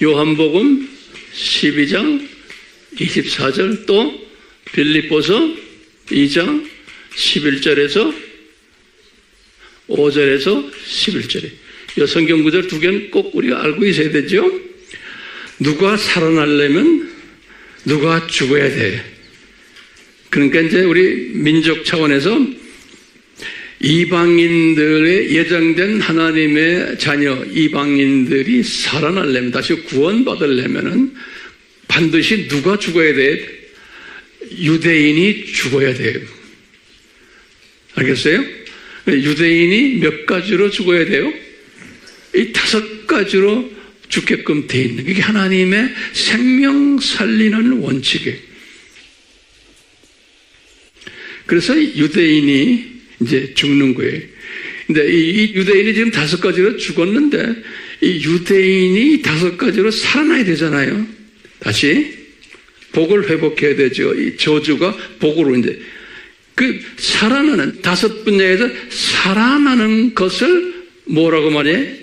Speaker 4: 요한복음 12장 24절, 또 빌립보서 2장 11절에서 5절에서 11절에 이 성경 구절 2개는 꼭 우리가 알고 있어야 되죠. 누가 살아나려면 누가 죽어야 돼. 그러니까 이제 우리 민족 차원에서 이방인들의 예정된 하나님의 자녀 이방인들이 살아나려면, 다시 구원받으려면은 반드시 누가 죽어야 돼? 유대인이 죽어야 돼요. 알겠어요? 유대인이 몇 가지로 죽어야 돼요? 이 5가지로 죽게끔 돼 있는 게 하나님의 생명 살리는 원칙이에요. 그래서 유대인이 이제 죽는 거예요. 근데 이 유대인이 지금 5가지로 죽었는데 이 유대인이 5가지로 살아나야 되잖아요. 다시 복을 회복해야 되죠. 이 저주가 복으로 이제 그 살아나는 5 분야에서 살아나는 것을 뭐라고 말해?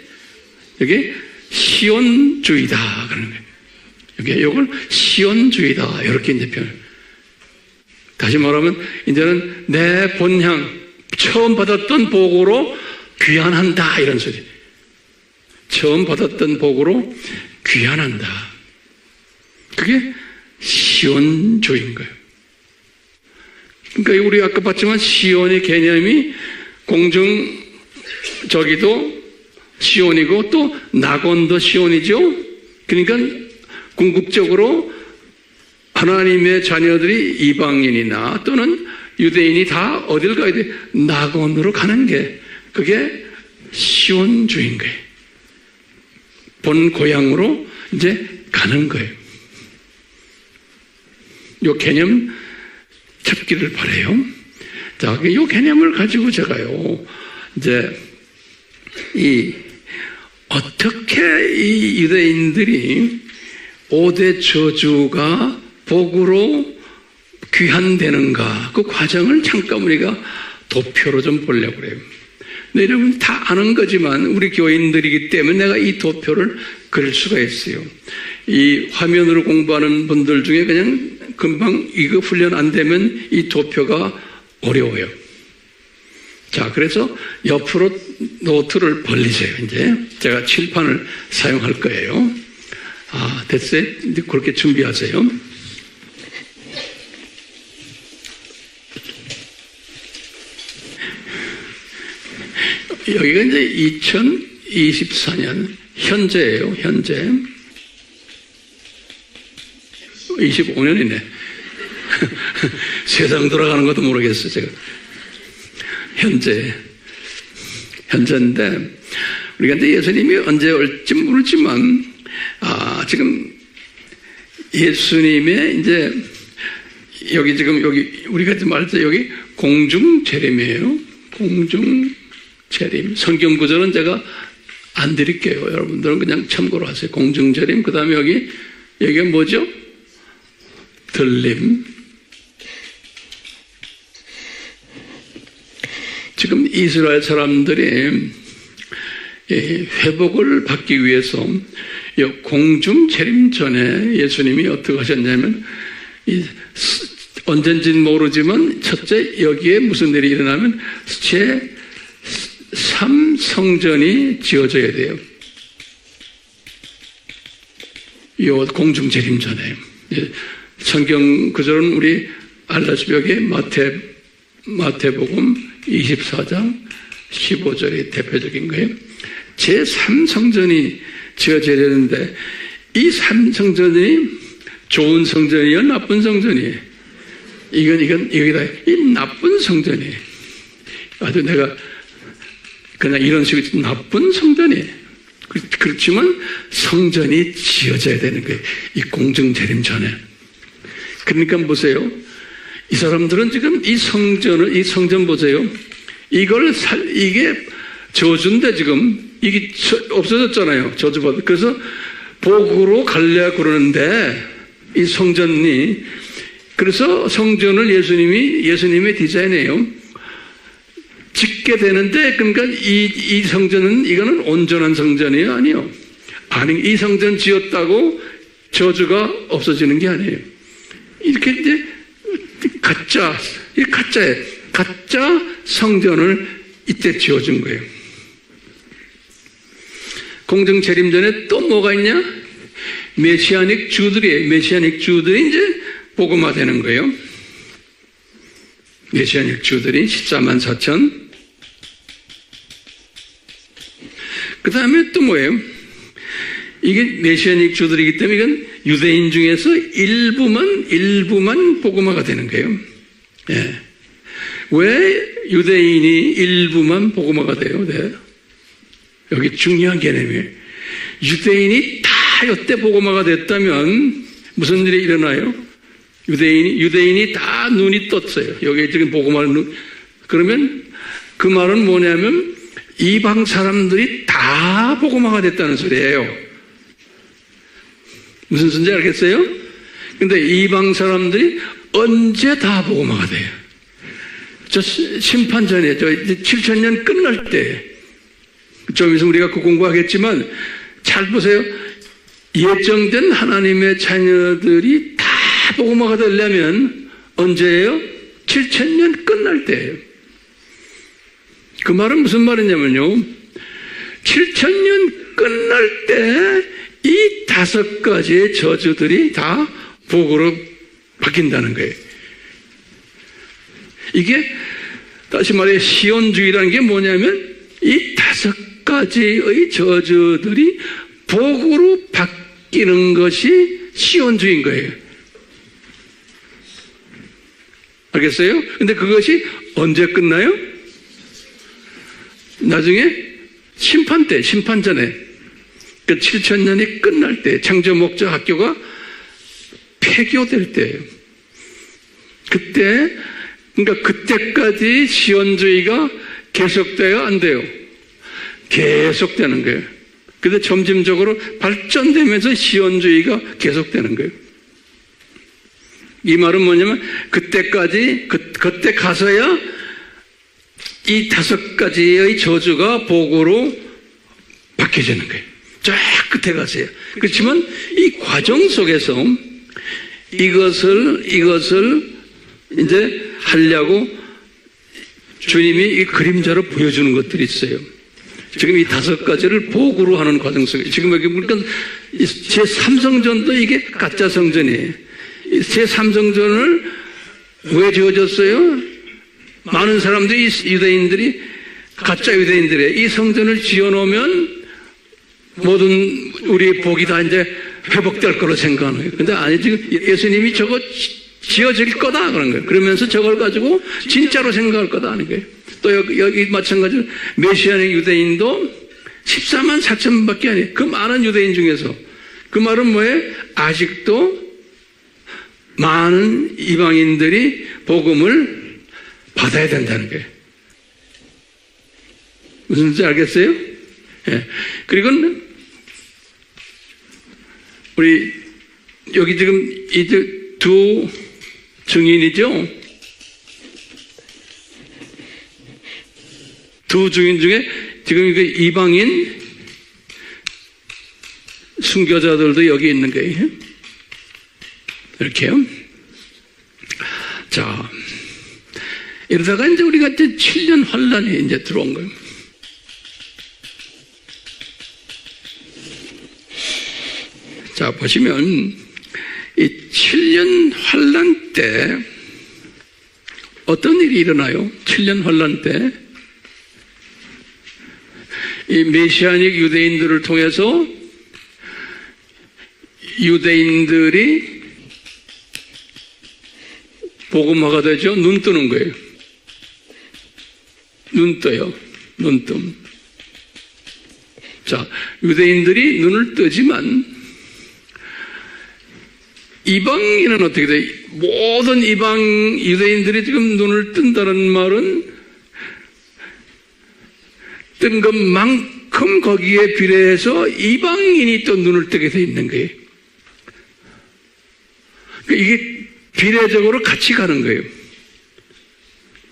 Speaker 4: 여기 시온주의다 그러는 거예요. 여기 이걸 시온주의다 이렇게 이제 표현. 다시 말하면 이제는 내 본향 처음 받았던 복으로 귀환한다 이런 소리. 처음 받았던 복으로 귀환한다. 그게 시온주의인 거예요. 그러니까 우리 아까 봤지만 시온의 개념이 공중저기도 시온이고 또 낙원도 시온이죠. 그러니까 궁극적으로 하나님의 자녀들이 이방인이나 또는 유대인이 다 어딜 가야 돼? 낙원으로 가는 게 그게 시온주의인 거예요. 본 고향으로 이제 가는 거예요. 요 개념 찾기를 바라요. 자, 요 개념을 가지고 제가요, 이제 어떻게 이 유대인들이 5대 저주가 복으로 귀환되는가 그 과정을 잠깐 우리가 도표로 좀 보려고 그래요. 근데 여러분 다 아는 거지만 우리 교인들이기 때문에 내가 이 도표를 그릴 수가 있어요. 이 화면으로 공부하는 분들 중에 그냥 금방 이거 훈련 안 되면 이 도표가 어려워요. 자, 그래서 옆으로 노트를 벌리세요. 이제 제가 칠판을 사용할 거예요. 아, 됐어요? 이제 그렇게 준비하세요. 여기가 이제 2024년 현재예요. 현재 25년이네. 세상 돌아가는 것도 모르겠어요. 제가 현재인데 우리가 이제 예수님이 언제 올지 모르지만 지금 예수님의 이제 여기 지금 여기 우리가 말할 여기 공중 재림이에요. 공중 재림. 성경 구절은 제가 안 드릴게요. 여러분들은 그냥 참고로 하세요. 공중 재림. 그 다음에 여기가 뭐죠? 들림. 지금 이스라엘 사람들이 회복을 받기 위해서 공중 재림 전에 예수님이 어떻게 하셨냐면 언젠지는 모르지만 첫째 여기에 무슨 일이 일어나면 제3성전이 지어져야 돼요. 이 공중 재림 전에. 성경 구절은 우리 알다시피 여기 마태복음 24장 15절이 대표적인 거예요. 제3성전이 지어져야 되는데 이 3성전이 좋은 성전이에요? 나쁜 성전이에요? 이건 여기다 이 나쁜 성전이에요. 아주 내가 그냥 이런 식으로 나쁜 성전이에요. 그렇지만 성전이 지어져야 되는 거예요. 이 공중 재림 전에. 그러니까 보세요. 이 사람들은 지금 이 성전 보세요. 이게 저주인데 지금 이게 없어졌잖아요. 저주받아. 그래서 복으로 갈려 그러는데 이 성전이 그래서 성전을 예수님의 디자인이에요. 짓게 되는데 그러니까 이 성전은 이거는 온전한 성전이에요? 아니요. 아니 이 성전 지었다고 저주가 없어지는 게 아니에요. 이렇게 이제 가짜 성전을 이때 지어준 거예요. 공중 재림 전에 또 뭐가 있냐? 메시아닉 주들이 이제 복음화되는 거예요. 메시아닉 주들이 14만 4천. 그 다음에 또 뭐예요? 이게 메시아닉 주들이기 때문에 이건 유대인 중에서 일부만 복음화가 되는 거예요. 예. 왜 유대인이 일부만 복음화가 돼요? 네. 여기 중요한 개념이에요. 유대인이 다 이때 복음화가 됐다면 무슨 일이 일어나요? 유대인이 다 눈이 떴어요. 여기 지금 복음화를 그러면 그 말은 뭐냐면 이방 사람들이 다 복음화가 됐다는 소리예요. 무슨 소리인지 알겠어요? 근데 이방 사람들이 언제 다 복음화가 돼요? 저 심판 전에 저 7,000년 끝날 때 좀 있으면 우리가 그 공부하겠지만 잘 보세요. 예정된 하나님의 자녀들이 다 복음화가 되려면 언제예요? 7,000년 끝날 때예요. 그 말은 무슨 말이냐면요. 7,000년 끝날 때 이 5가지의 저주들이 다 복으로 바뀐다는 거예요. 이게 다시 말해 시온주의라는 게 뭐냐면 이 5가지의 저주들이 복으로 바뀌는 것이 시온주의인 거예요. 알겠어요? 근데 그것이 언제 끝나요? 나중에 심판 때, 심판 전에 그 7,000년이 끝날 때 창조 목적 학교가 폐교될 때예요. 그때 그러니까 그때까지 시온주의가 계속돼야 안 돼요. 계속되는 거예요. 근데 점진적으로 발전되면서 시온주의가 계속되는 거예요. 이 말은 뭐냐면 그때까지 그때 가서야 이 5가지의 저주가 복으로 바뀌어지는 거예요. 쫙 끝에 가서요. 그렇지만 이 과정 속에서 이것을 이제 하려고 주님이 이 그림자로 보여주는 것들이 있어요. 지금 이 5가지를 복으로 하는 과정 속에 지금 여기 보니까 제3성전도 이게 가짜 성전이에요. 제3성전을 왜 지어졌어요? 많은 사람들이 유대인들이 가짜 유대인들이에요. 이 성전을 지어놓으면 모든 우리의 복이 다 이제 회복될 거로 생각하는 거예요. 근데 아니, 지금 예수님이 저거 지어질 거다 그런 거예요. 그러면서 저걸 가지고 진짜로 생각할 거다 하는 거예요. 또 여기 마찬가지로 메시아의 유대인도 14만 4천 밖에 아니에요. 그 많은 유대인 중에서. 그 말은 뭐예요? 아직도 많은 이방인들이 복음을 받아야 된다는 거예요. 무슨 말인지 알겠어요? 예. 그리고 우리 여기 지금 이제 두 증인이죠? 두 증인 중에 지금 이거 이방인 순교자들도 여기 있는 거예요. 이렇게요. 자, 이러다가 이제 우리가 이제 7년 환란이 이제 들어온 거예요. 자, 보시면 이 7년 환란 때 어떤 일이 일어나요? 7년 환란 때 이 메시아닉 유대인들을 통해서 유대인들이 복음화가 되죠. 눈 뜨는 거예요. 눈 떠요. 눈뜸. 자, 유대인들이 눈을 뜨지만 이방인은 어떻게 돼요? 모든 이방 유대인들이 지금 눈을 뜬다는 말은 뜬 것만큼 거기에 비례해서 이방인이 또 눈을 뜨게 돼 있는 거예요. 이게 비례적으로 같이 가는 거예요.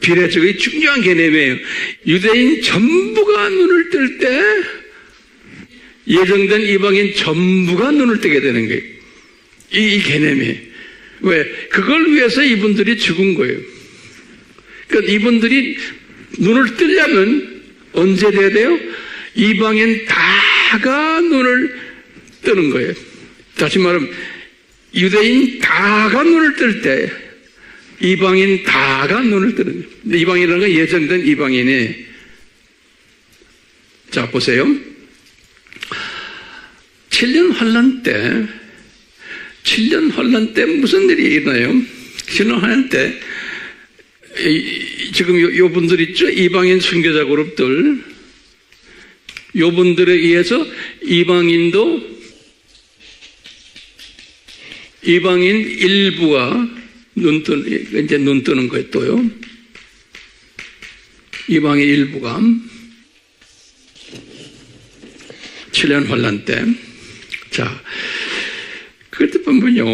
Speaker 4: 비례적이 중요한 개념이에요. 유대인 전부가 눈을 뜰 때 예정된 이방인 전부가 눈을 뜨게 되는 거예요. 이 개념이에요. 왜? 그걸 위해서 이분들이 죽은 거예요. 그러니까 이분들이 눈을 뜨려면 언제 돼야 돼요? 이방인 다가 눈을 뜨는 거예요. 다시 말하면 유대인 다가 눈을 뜰 때 이방인 다가 눈을 뜨는 거예요. 이방인이라는 건 예정된 이방인이. 자, 보세요. 7년 환란 때 무슨 일이 일어나요? 7년 환란 때 지금 요 분들 있죠? 이방인 순교자 그룹들. 요 분들에 의해서 이방인 일부가 눈 뜨는 거예요, 또요. 이방인 일부가 7년 환란 때. 자, 그때 보면요,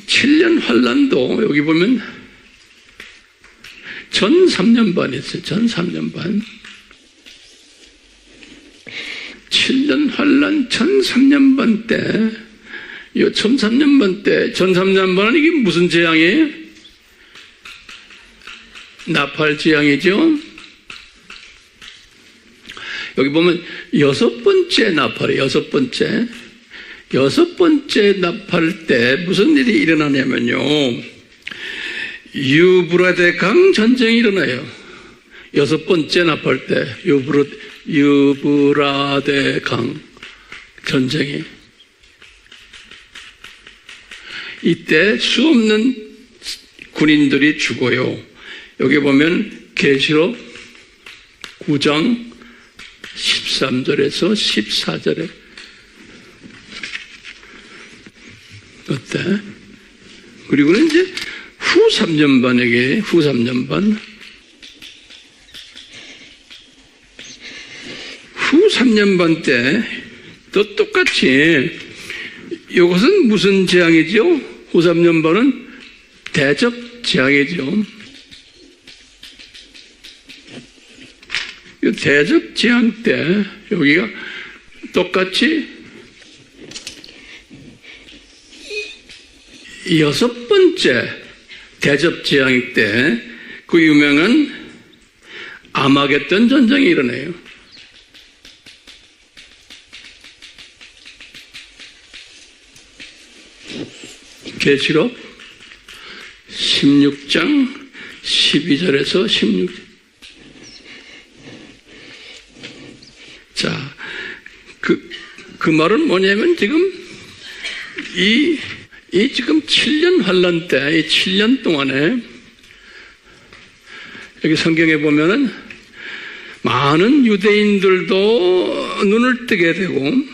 Speaker 4: 7년 환란도 여기 보면 전 3년 반 있어요. 전 3년 반. 7년 환란 전 3년 반 때, 이 전 3년 반 때, 전 3년 반은 이게 무슨 재앙이에요? 나팔 재앙이죠? 여기 보면 여섯 번째 나팔이 여섯 번째 나팔 때 무슨 일이 일어나냐면요. 유브라데 강 전쟁이 일어나요. 여섯 번째 나팔 때 유브라데 강 전쟁이. 이때 수없는 군인들이 죽어요. 여기 보면 계시록 9장 13절에서 14절에 어때? 그리고는 이제 후 3년반에게 후 3년반 후 3년반 때 또 똑같이 이것은 무슨 재앙이죠? 후 3년반은 대접 재앙이죠. 이 대접 재앙 때 여기가 똑같이 여섯 번째 대접 재앙 때 그 유명한 아마겟돈 전쟁이 일어나요. 계시록 16장 12절에서 16절. 자, 그 말은 뭐냐면 지금 이 지금 7년 환란 때, 이 7년 동안에 여기 성경에 보면은 많은 유대인들도 눈을 뜨게 되고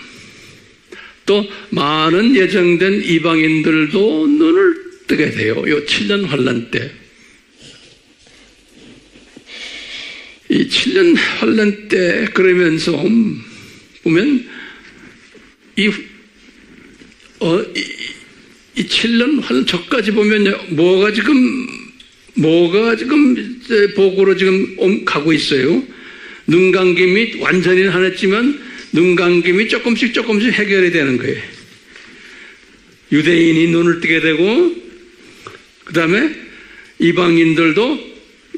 Speaker 4: 또 많은 예정된 이방인들도 눈을 뜨게 돼요. 이 7년 환란 때. 이 7년 환란 때 그러면서 보면 이 7년 환란 저까지 보면요. 뭐가 지금 복으로 지금 가고 있어요. 눈 감김이 완전히는 안 했지만 눈 감김이 조금씩 해결이 되는 거예요. 유대인이 눈을 뜨게 되고 그 다음에 이방인들도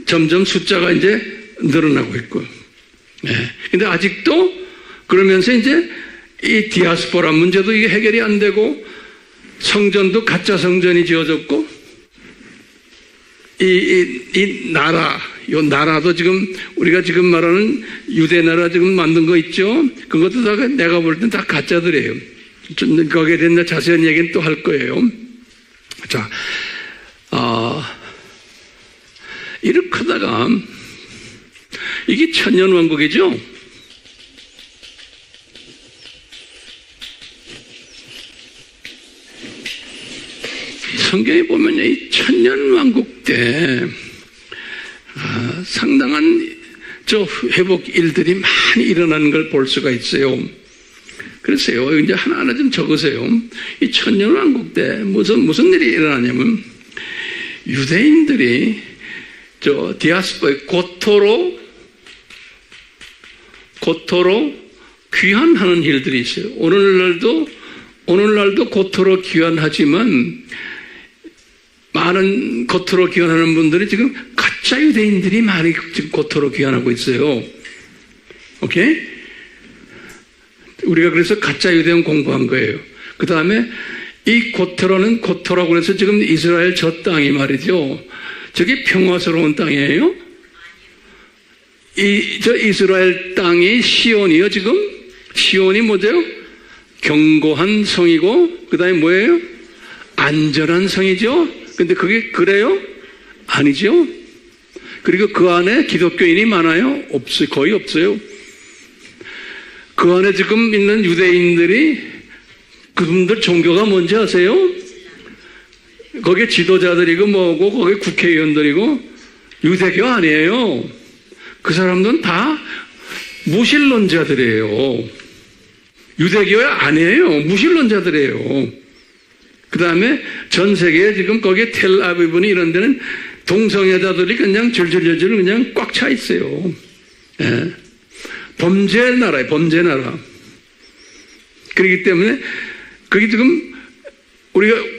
Speaker 4: 점점 숫자가 이제 늘어나고 있고. 근데 아직도 그러면서 이제 이 디아스포라 문제도 이게 해결이 안 되고 성전도 가짜 성전이 지어졌고 이 나라도 지금 우리가 지금 말하는 유대 나라 지금 만든 거 있죠? 그것도 다 내가 볼 땐 다 가짜들이에요. 좀 거기에 대한 자세한 얘기는 또 할 거예요. 자, 이렇게 하다가 이게 천년왕국이죠? 성경에 보면 이 천년왕국 때 상당한 회복 일들이 많이 일어나는 걸 볼 수가 있어요. 그래서요, 이제 하나하나 좀 적으세요. 이 천년왕국 때 무슨 일이 일어나냐면 유대인들이 디아스포의 고토로 귀환하는 일들이 있어요. 오늘날도 고토로 귀환하지만 많은 고토로 귀환하는 분들이 지금 가짜 유대인들이 많이 지금 고토로 귀환하고 있어요. 오케이? 우리가 그래서 가짜 유대인 공부한 거예요. 그 다음에 이 고토라고 해서 지금 이스라엘 저 땅이 말이죠. 저게 평화스러운 땅이에요. 저 이스라엘 땅이 시온이요, 지금? 시온이 뭐죠? 견고한 성이고, 그 다음에 뭐예요? 안전한 성이죠? 근데 그게 그래요? 아니죠? 그리고 그 안에 기독교인이 많아요? 거의 없어요. 그 안에 지금 있는 유대인들이 그분들 종교가 뭔지 아세요? 거기에 지도자들이고 뭐고, 거기에 국회의원들이고, 유대교 아니에요. 그 사람들은 다 무신론자들이에요. 유대교 아니에요. 무신론자들이에요. 그 다음에 전 세계에 지금 거기에 텔아비브니 이런 데는 동성애자들이 그냥 줄줄줄줄 그냥 꽉 차 있어요. 예. 범죄 나라예요. 범죄 나라. 그렇기 때문에 그게 지금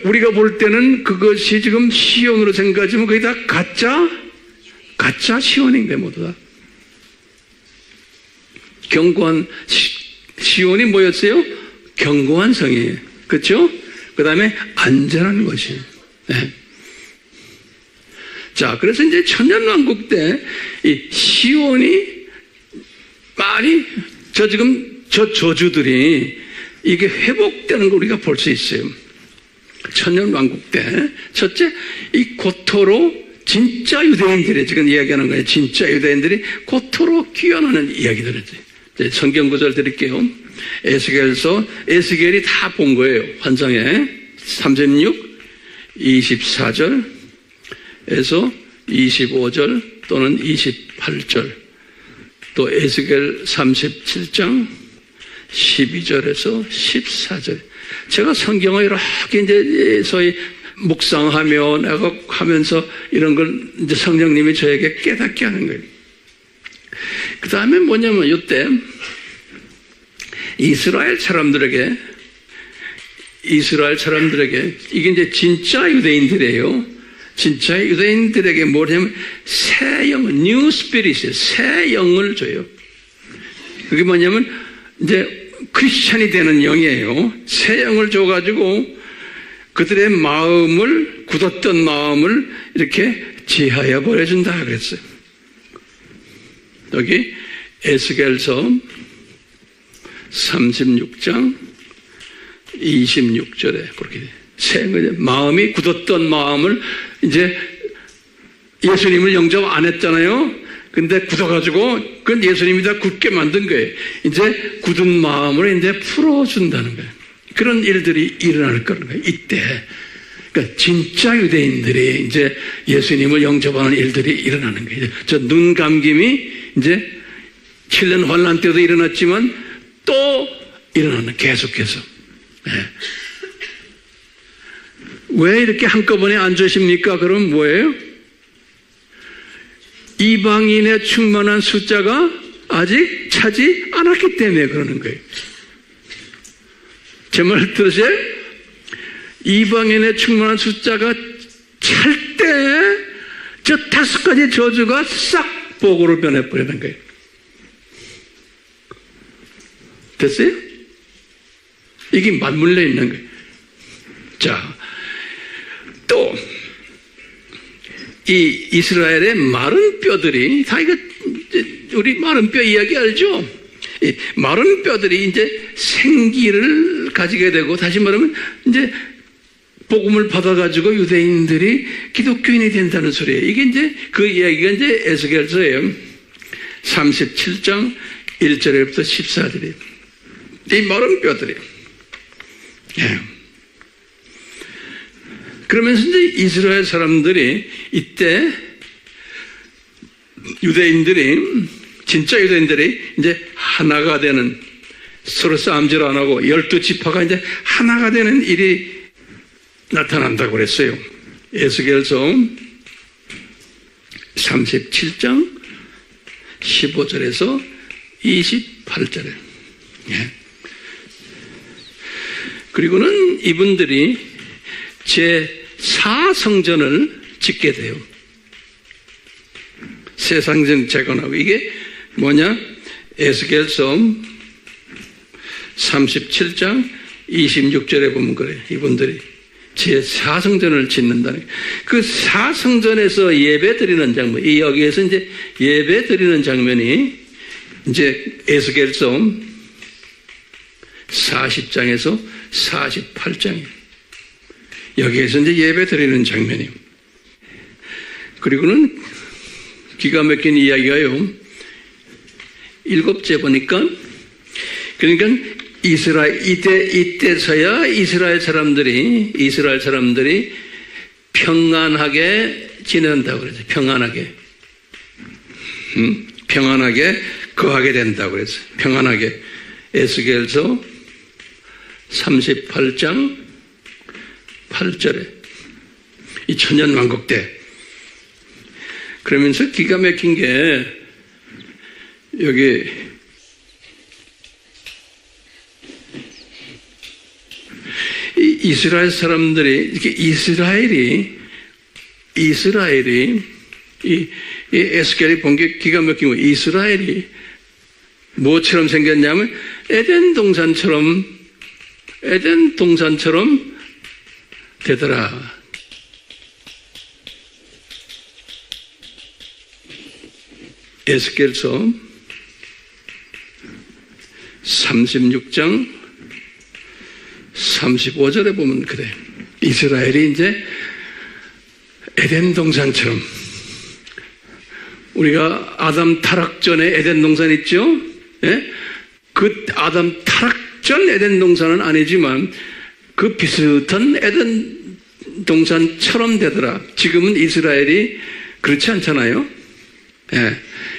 Speaker 4: 우리가 볼 때는 그것이 지금 시온으로 생각하지만 그게 다 가짜 시온인 거예요. 모두 다. 견고한, 시온이 뭐였어요? 견고한 성이에요. 그렇죠? 그 다음에 안전한 것이에요. 네. 자, 그래서 이제 천년왕국 때 이 시온이 많이 저 저주들이 이게 회복되는 걸 우리가 볼 수 있어요. 천년왕국 때 첫째, 이 고토로 진짜 유대인들이 지금 이야기하는 거예요. 진짜 유대인들이 고토로 귀환하는 이야기들이지. 성경 구절 드릴게요. 에스겔서, 에스겔이 다 본 거예요. 환상에 36, 24절에서 25절 또는 28절, 또 에스겔 37장 12절에서 14절. 제가 성경을 이렇게 이제 소위 묵상하며 내가 하면서 이런 걸 이제 성령님이 저에게 깨닫게 하는 거예요. 그 다음에 뭐냐면 이때 이스라엘 사람들에게 이게 이제 진짜 유대인들이에요. 진짜 유대인들에게 뭐냐면 새 영, 뉴 스피릿이에요. 새 영을 줘요. 그게 뭐냐면 이제 크리스찬이 되는 영이에요. 새 영을 줘가지고 그들의 마음을, 굳었던 마음을 이렇게 지하여 버려준다 그랬어요. 여기 에스겔서 36장 26절에 그렇게 돼요. 마음이 굳었던 마음을 이제 예수님을 영접 안 했잖아요. 근데 굳어가지고 그건 예수님이 다 굳게 만든 거예요. 이제 굳은 마음을 이제 풀어준다는 거예요. 그런 일들이 일어날 거라는 거예요. 이때. 그러니까 진짜 유대인들이 이제 예수님을 영접하는 일들이 일어나는 거예요. 저 눈 감김이 이제 7년 환란 때도 일어났지만 또 일어나는, 계속해서. 네. 왜 이렇게 한꺼번에 안 주십니까? 그럼 뭐예요? 이방인의 충만한 숫자가 아직 차지 않았기 때문에 그러는 거예요. 제 말 들으세요? 이방인의 충만한 숫자가 찰 때 저 5가지 저주가 싹 복으로 변해버리는 거예요. 됐어요? 이게 맞물려 있는 거예요. 자, 또 이 이스라엘의 마른 뼈들이, 다 이거 우리 마른 뼈 이야기 알죠? 이 마른 뼈들이 이제 생기를 가지게 되고, 다시 말하면 이제 복음을 받아가지고 유대인들이 기독교인이 된다는 소리예요. 이게 이제 그 이야기가 이제 에스겔서예요. 37장 1절부터 14절이에요. 이 마른 뼈들이. 예. 그러면서 이제 이스라엘 사람들이 이때 유대인들이, 진짜 유대인들이 이제 하나가 되는, 서로 싸움질 안 하고 12지파가 이제 하나가 되는 일이 나타난다고 그랬어요. 에스겔서 37장 15절에서 28절에. 예. 그리고는 이분들이 제4성전을 짓게 돼요. 새 성전 재건하고. 이게 뭐냐? 에스겔서 37장 26절에 보면 그래요. 이분들이 제4성전을 짓는다는, 그 4성전에서 예배 드리는 장면, 이 여기에서 이제 예배 드리는 장면이 이제 에스겔서 40장에서 48장이에요. 여기에서 이제 예배 드리는 장면이에요. 그리고는 기가 막힌 이야기가요. 7째 보니까, 그러니까 이때서야 이스라엘 사람들이 평안하게 지낸다고 그랬어요. 평안하게 거하게 된다고 그랬어요. 평안하게. 에스겔서 38장 8절에 이 천년왕국 때. 그러면서 기가 막힌 게 여기 이스라엘 사람들이, 이렇게 이스라엘이 이 에스겔이 본 게 기가 막힌 거. 이스라엘이 뭐처럼 생겼냐면 에덴 동산처럼 되더라. 에스겔서 36장 35절에 보면 그래. 이스라엘이 이제 에덴 동산처럼, 우리가 아담 타락 전에 에덴 동산 있죠? 예? 그 아담 타락 전 에덴 동산은 아니지만 그 비슷한 에덴 동산처럼 되더라. 지금은 이스라엘이 그렇지 않잖아요. 예.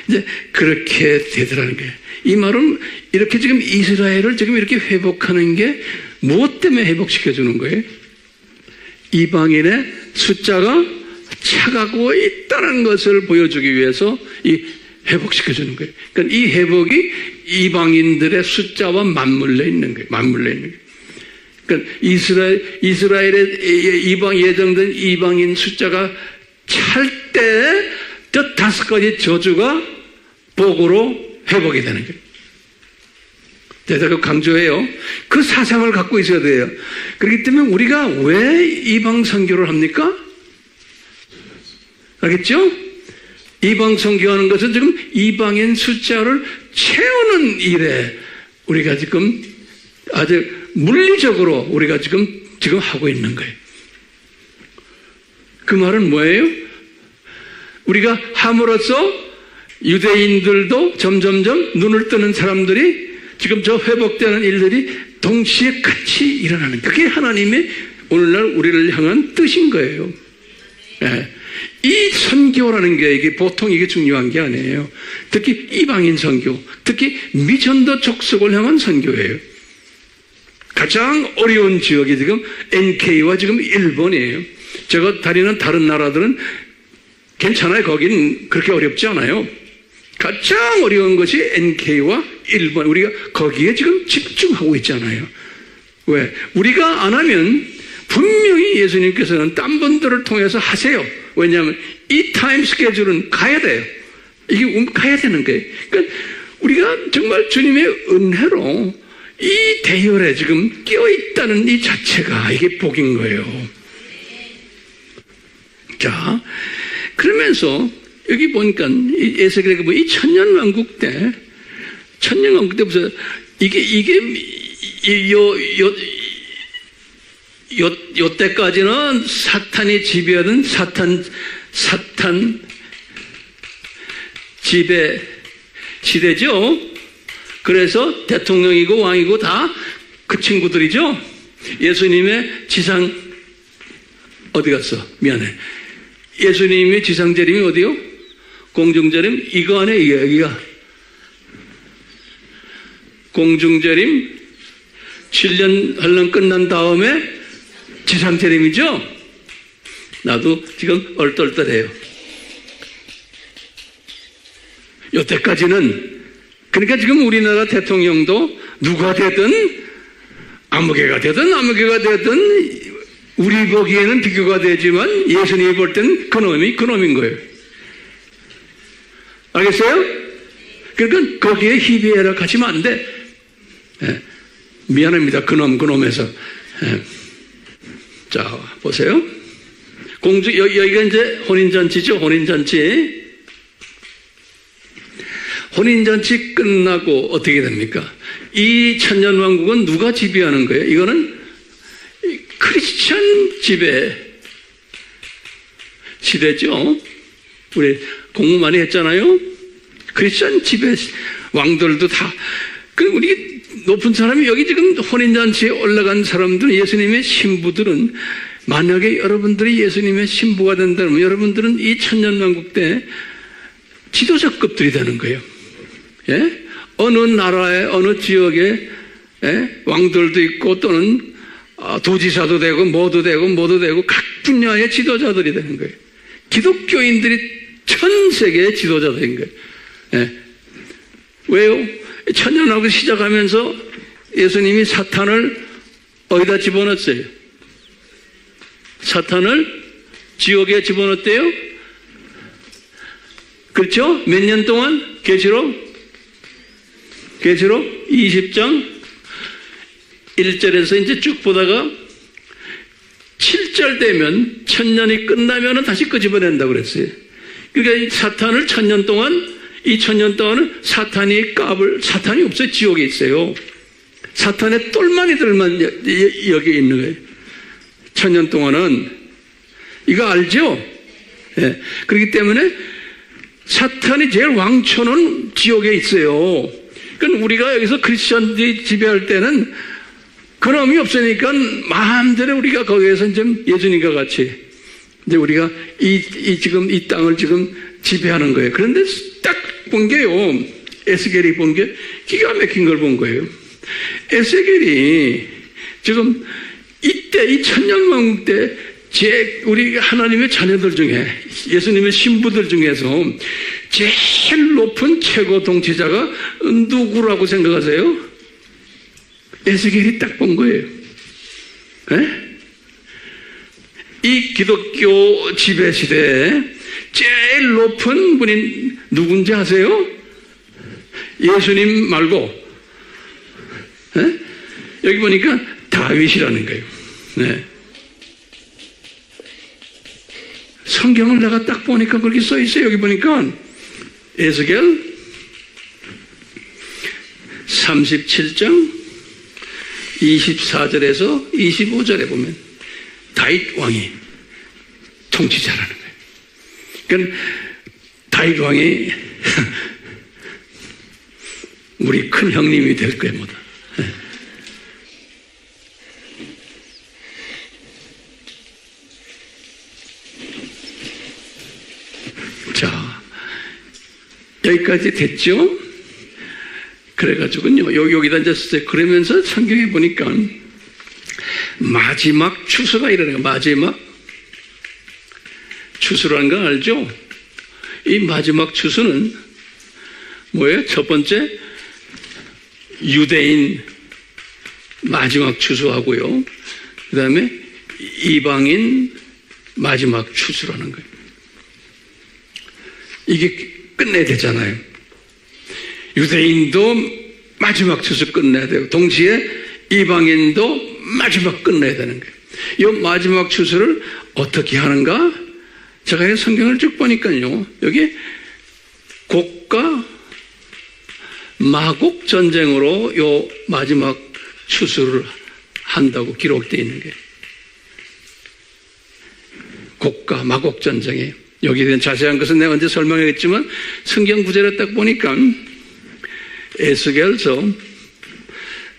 Speaker 4: 이제 그렇게 되더라는 거예요. 이 말은 이렇게 지금 이스라엘을 지금 이렇게 회복하는 게 무엇 때문에 회복시켜주는 거예요? 이방인의 숫자가 차가고 있다는 것을 보여주기 위해서 이 회복시켜주는 거예요. 그러니까 이 회복이 이방인들의 숫자와 맞물려 있는 거예요. 맞물려 있는 거예요. 그러니까 이스라엘의 예정된 이방인 숫자가 찰 때 저 5가지 저주가 복으로 회복이 되는 거예요. 제가 강조해요. 그 사상을 갖고 있어야 돼요. 그렇기 때문에 우리가 왜 이방 선교를 합니까? 알겠죠? 이방 선교하는 것은 지금 이방인 숫자를 채우는 일에 우리가 지금 아주 물리적으로 우리가 지금 하고 있는 거예요. 그 말은 뭐예요? 우리가 함으로써 유대인들도 점점점 눈을 뜨는 사람들이 지금 저 회복되는 일들이 동시에 같이 일어나는, 그게 하나님의 오늘날 우리를 향한 뜻인 거예요. 네. 이 선교라는 게 이게 보통 이게 중요한 게 아니에요. 특히 이방인 선교, 특히 미전도 족속을 향한 선교예요. 가장 어려운 지역이 지금 NK와 지금 일본이에요. 제가 다니는 다른 나라들은 괜찮아요. 거기는 그렇게 어렵지 않아요. 가장 어려운 것이 NK와 일본. 우리가 거기에 지금 집중하고 있잖아요. 왜? 우리가 안 하면 분명히 예수님께서는 딴 분들을 통해서 하세요. 왜냐하면 이 타임 스케줄은 가야 돼요. 이게 가야 되는 거예요. 그러니까 우리가 정말 주님의 은혜로 이 대열에 지금 끼어있다는 이 자체가 이게 복인 거예요. 자, 그러면서 여기 보니까 에스겔에 보면 이 천년왕국 때 무슨 요 때까지는 사탄이 지배하던 사탄 지배 시대죠. 그래서 대통령이고 왕이고 다 그 친구들이죠. 예수님의 지상 어디 갔어? 미안해. 예수님의 지상재림이 어디요? 공중재림 이거 안에 여기가 공중재림 7년 환란 끝난 다음에 지상재림이죠. 나도 지금 얼떨떨해요. 여태까지는 그러니까 지금 우리나라 대통령도 누가 되든 아무개가 되든 우리 보기에는 비교가 되지만 예수님이 볼 때는 그놈인 거예요. 알겠어요? 그러니까 거기에 희비애락 하시면 안 돼. 예. 미안합니다. 그놈에서. 예. 자, 보세요. 여기가 이제 혼인잔치죠. 혼인잔치 끝나고 어떻게 됩니까? 이 천년왕국은 누가 지배하는 거예요? 이거는 크리스찬 지배 시대죠. 우리 공부 많이 했잖아요. 크리스찬 지배 왕들도 다. 그럼 우리 높은 사람이 여기 지금 혼인잔치에 올라간 사람들은 예수님의 신부들은 만약에 여러분들이 예수님의 신부가 된다면 여러분들은 이 천년왕국 때 지도자급들이 되는 거예요. 예? 어느 나라의 어느 지역에 왕들도 있고 또는 도지사도 되고 뭐도 되고 각 분야의 지도자들이 되는 거예요. 기독교인들이 전 세계의 지도자들인 거예요. 예. 왜요? 천년왕국 시작하면서 예수님이 사탄을 어디다 집어넣었어요? 사탄을 지옥에 집어넣었대요? 그렇죠? 몇 년 동안 계시록 계시록 20장 1절에서 이제 쭉 보다가 7절 되면 1000년이 끝나면 다시 끄집어낸다고 그랬어요. 그러니까 이 사탄을 1000년 동안, 이 1000년 동안은 사탄이 없어요. 지옥에 있어요. 사탄의 똘마니들만 여기에 있는 거예요. 1000년 동안은. 이거 알죠? 예. 그렇기 때문에 사탄이 제일 왕초는 지옥에 있어요. 그러니까 우리가 여기서 크리스천들이 지배할 때는 그놈이 없으니까 마음대로 우리가 거기에서 좀 예수님과 같이 이제 우리가 지금 이 땅을 지금 지배하는 거예요. 그런데 딱 본 게요. 에스겔이 본 게 기가 막힌 걸 본 거예요. 에스겔이 지금 이때 이 천년왕국 때 우리 하나님의 자녀들 중에 예수님의 신부들 중에서 제일 높은 최고 통치자가 누구라고 생각하세요? 에스겔이 딱 본 거예요. 네? 이 기독교 지배 시대에 제일 높은 분이 누군지 아세요? 예수님 말고. 네? 여기 보니까 다윗이라는 거예요. 네. 성경을 내가 딱 보니까 그렇게 써 있어요. 여기 보니까 에스겔 37장 24절에서 25절에 보면 다윗 왕이 통치자라는 거예요. 그러니까 다윗 왕이 우리 큰 형님이 될 거예요, 뭐다. 자, 여기까지 됐죠? 그래가지고요, 여기다 앉았어요. 그러면서 성경에 보니까 마지막 추수가 일어나요. 마지막 추수라는 거 알죠? 이 마지막 추수는 뭐예요? 첫 번째, 유대인 마지막 추수하고요. 그 다음에 이방인 마지막 추수라는 거예요. 이게 끝내야 되잖아요. 유대인도 마지막 추수 끝내야 되고 동시에 이방인도 마지막 끝내야 되는 거예요. 이 마지막 추수를 어떻게 하는가? 제가 성경을 쭉 보니까요. 여기 곡과 마곡 전쟁으로 이 마지막 추수를 한다고 기록되어 있는 거예요. 곡과 마곡 전쟁에 여기에 대한 자세한 것은 내가 언제 설명하겠지만 성경 구절을 딱 보니까 에스겔서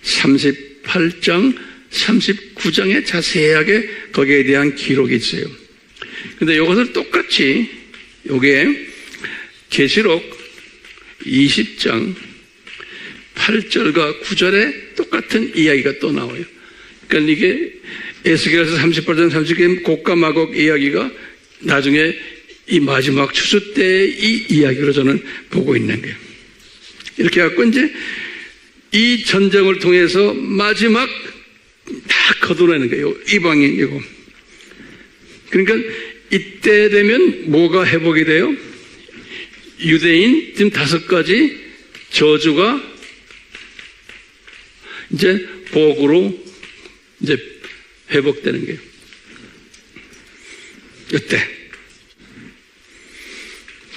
Speaker 4: 38장 39장에 자세하게 거기에 대한 기록이 있어요. 근데 이것을 똑같이 요게 계시록 20장 8절과 9절에 똑같은 이야기가 또 나와요. 그러니까 이게 에스겔서 38장 39장 곡과 마곡 이야기가 나중에 이 마지막 추수 때의 이 이야기로 저는 보고 있는 거예요. 이렇게 해갖고 이제 이 전쟁을 통해서 마지막 다 거둬내는 거예요. 이방인이고. 그러니까 이때 되면 뭐가 회복이 돼요? 유대인 지금 5가지 저주가 이제 복으로 이제 회복되는 거예요. 이때.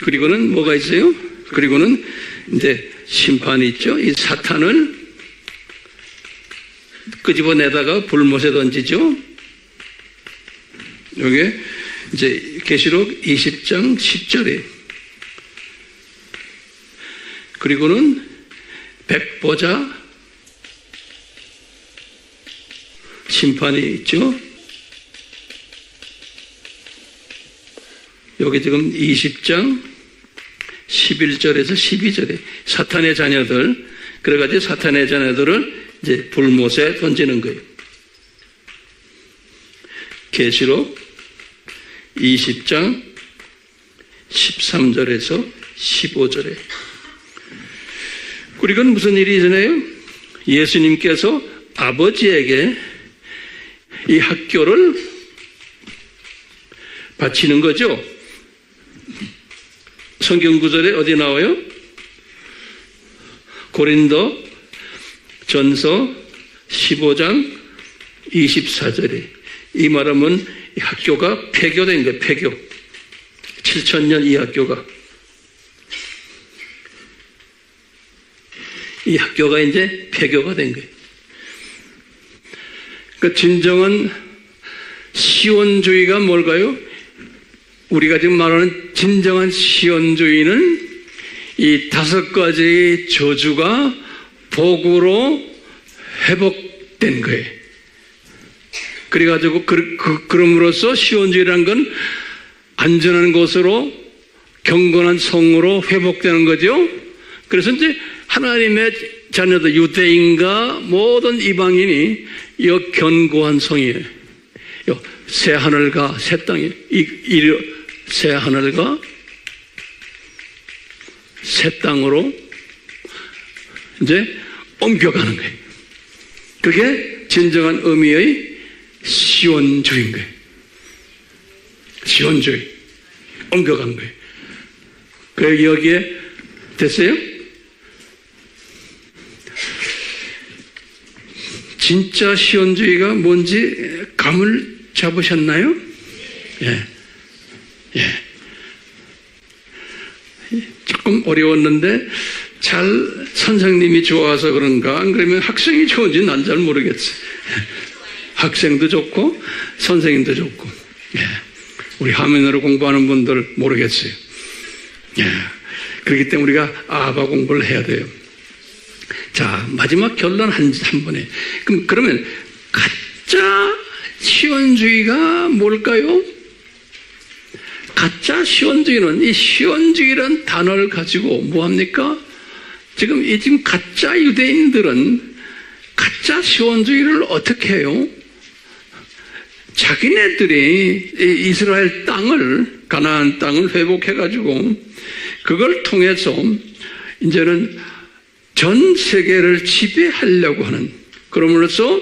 Speaker 4: 그리고는 뭐가 있어요? 그리고는 이제 심판이 있죠. 이 사탄을 끄집어내다가 불못에 던지죠. 여기에 이제 계시록 20장 10절에 그리고는 백보자 심판이 있죠. 여기 지금 20장 11절에서 12절에 사탄의 자녀들, 그래가지고 사탄의 자녀들을 이제 불못에 던지는 거예요. 계시록 20장 13절에서 15절에. 그리고 무슨 일이 있나요? 예수님께서 아버지에게 이 학교를 바치는 거죠. 성경 구절에 어디 나와요? 고린도 전서 15장 24절에 이 말하면 이 학교가 폐교된 거예요. 폐교. 7,000년 이 학교가. 이 학교가 이제 폐교가 된 거예요. 그 진정한 시온주의가 뭘까요? 우리가 지금 말하는 진정한 시온주의는 이 5가지의 저주가 복으로 회복된 거예요. 그래가지고 그럼으로써 시온주의라는 건 안전한 곳으로 경건한 성으로 회복되는 거죠. 그래서 이제 하나님의 자녀들 유대인과 모든 이방인이 이 견고한 성이에요. 새 하늘과 새 땅이 새 하늘과 새 땅으로 이제 옮겨가는 거예요. 그게 진정한 의미의 시온주의인 거예요. 시온주의. 옮겨간 거예요. 그래 여기에 됐어요? 진짜 시온주의가 뭔지 감을 잡으셨나요? 예. 조금 어려웠는데 잘 선생님이 좋아서 그런가 안 그러면 학생이 좋은지 난 잘 모르겠어요. 학생도 좋고 선생님도 좋고 우리 화면으로 공부하는 분들 모르겠어요. 그렇기 때문에 우리가 아바 공부를 해야 돼요. 자, 마지막 결론 한 번에. 그러면 가짜 시온주의가 뭘까요? 가짜 시온주의는 이 시온주의라는 단어를 가지고 뭐합니까? 지금 가짜 유대인들은 가짜 시온주의를 어떻게 해요? 자기네들이 이스라엘 땅을, 가나안 땅을 회복해가지고 그걸 통해서 이제는 전 세계를 지배하려고 하는, 그러므로써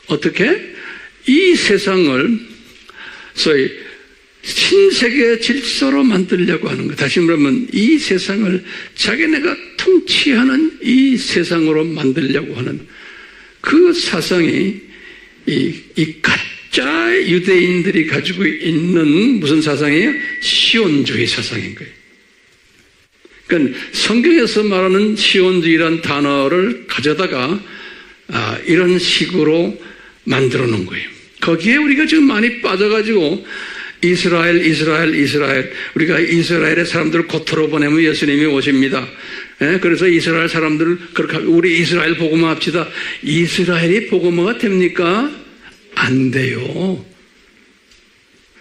Speaker 4: 어떻게 이 세상을 소위 신세계 질서로 만들려고 하는 것. 다시 말하면 이 세상을 자기네가 통치하는 이 세상으로 만들려고 하는 그 사상이 이 가짜 유대인들이 가지고 있는 무슨 사상이에요? 시온주의 사상인 거예요. 그러니까 성경에서 말하는 시온주의라는 단어를 가져다가 이런 식으로 만들어 놓은 거예요. 거기에 우리가 지금 많이 빠져가지고 이스라엘 우리가 이스라엘의 사람들을 고토로 보내면 예수님이 오십니다. 그래서 이스라엘 사람들을 그렇게 우리 이스라엘 복음화 합시다. 이스라엘이 복음화가 됩니까? 안 돼요.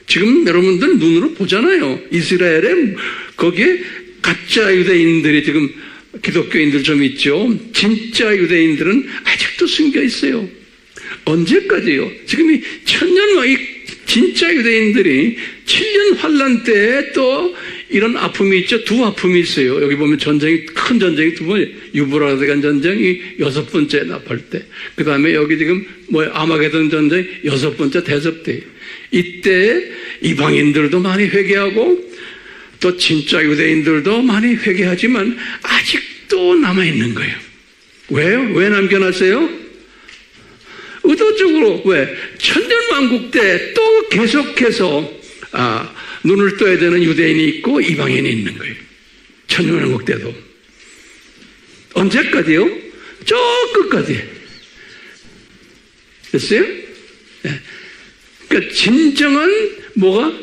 Speaker 4: 지금 여러분들 눈으로 보잖아요. 이스라엘에 거기에 가짜 유대인들이 지금 기독교인들 좀 있죠. 진짜 유대인들은 아직도 숨겨 있어요. 언제까지요? 지금 이 천년왕이 진짜 유대인들이 7년 환란 때에 또 이런 아픔이 있죠. 두 아픔이 있어요. 여기 보면 전쟁이, 큰 전쟁이 두 번, 유브라데간 전쟁이 6번째 나팔 때. 그 다음에 여기 지금 아마게돈 전쟁 6번째 대접 때. 이때 이방인들도 많이 회개하고 또 진짜 유대인들도 많이 회개하지만 아직도 남아있는 거예요. 왜요? 왜 남겨놨어요? 의도적으로. 왜? 천년왕국 때 또 계속해서 눈을 떠야 되는 유대인이 있고 이방인이 있는 거예요. 천년왕국 때도. 언제까지요? 저 끝까지. 됐어요? 네. 그러니까 진정한 뭐가?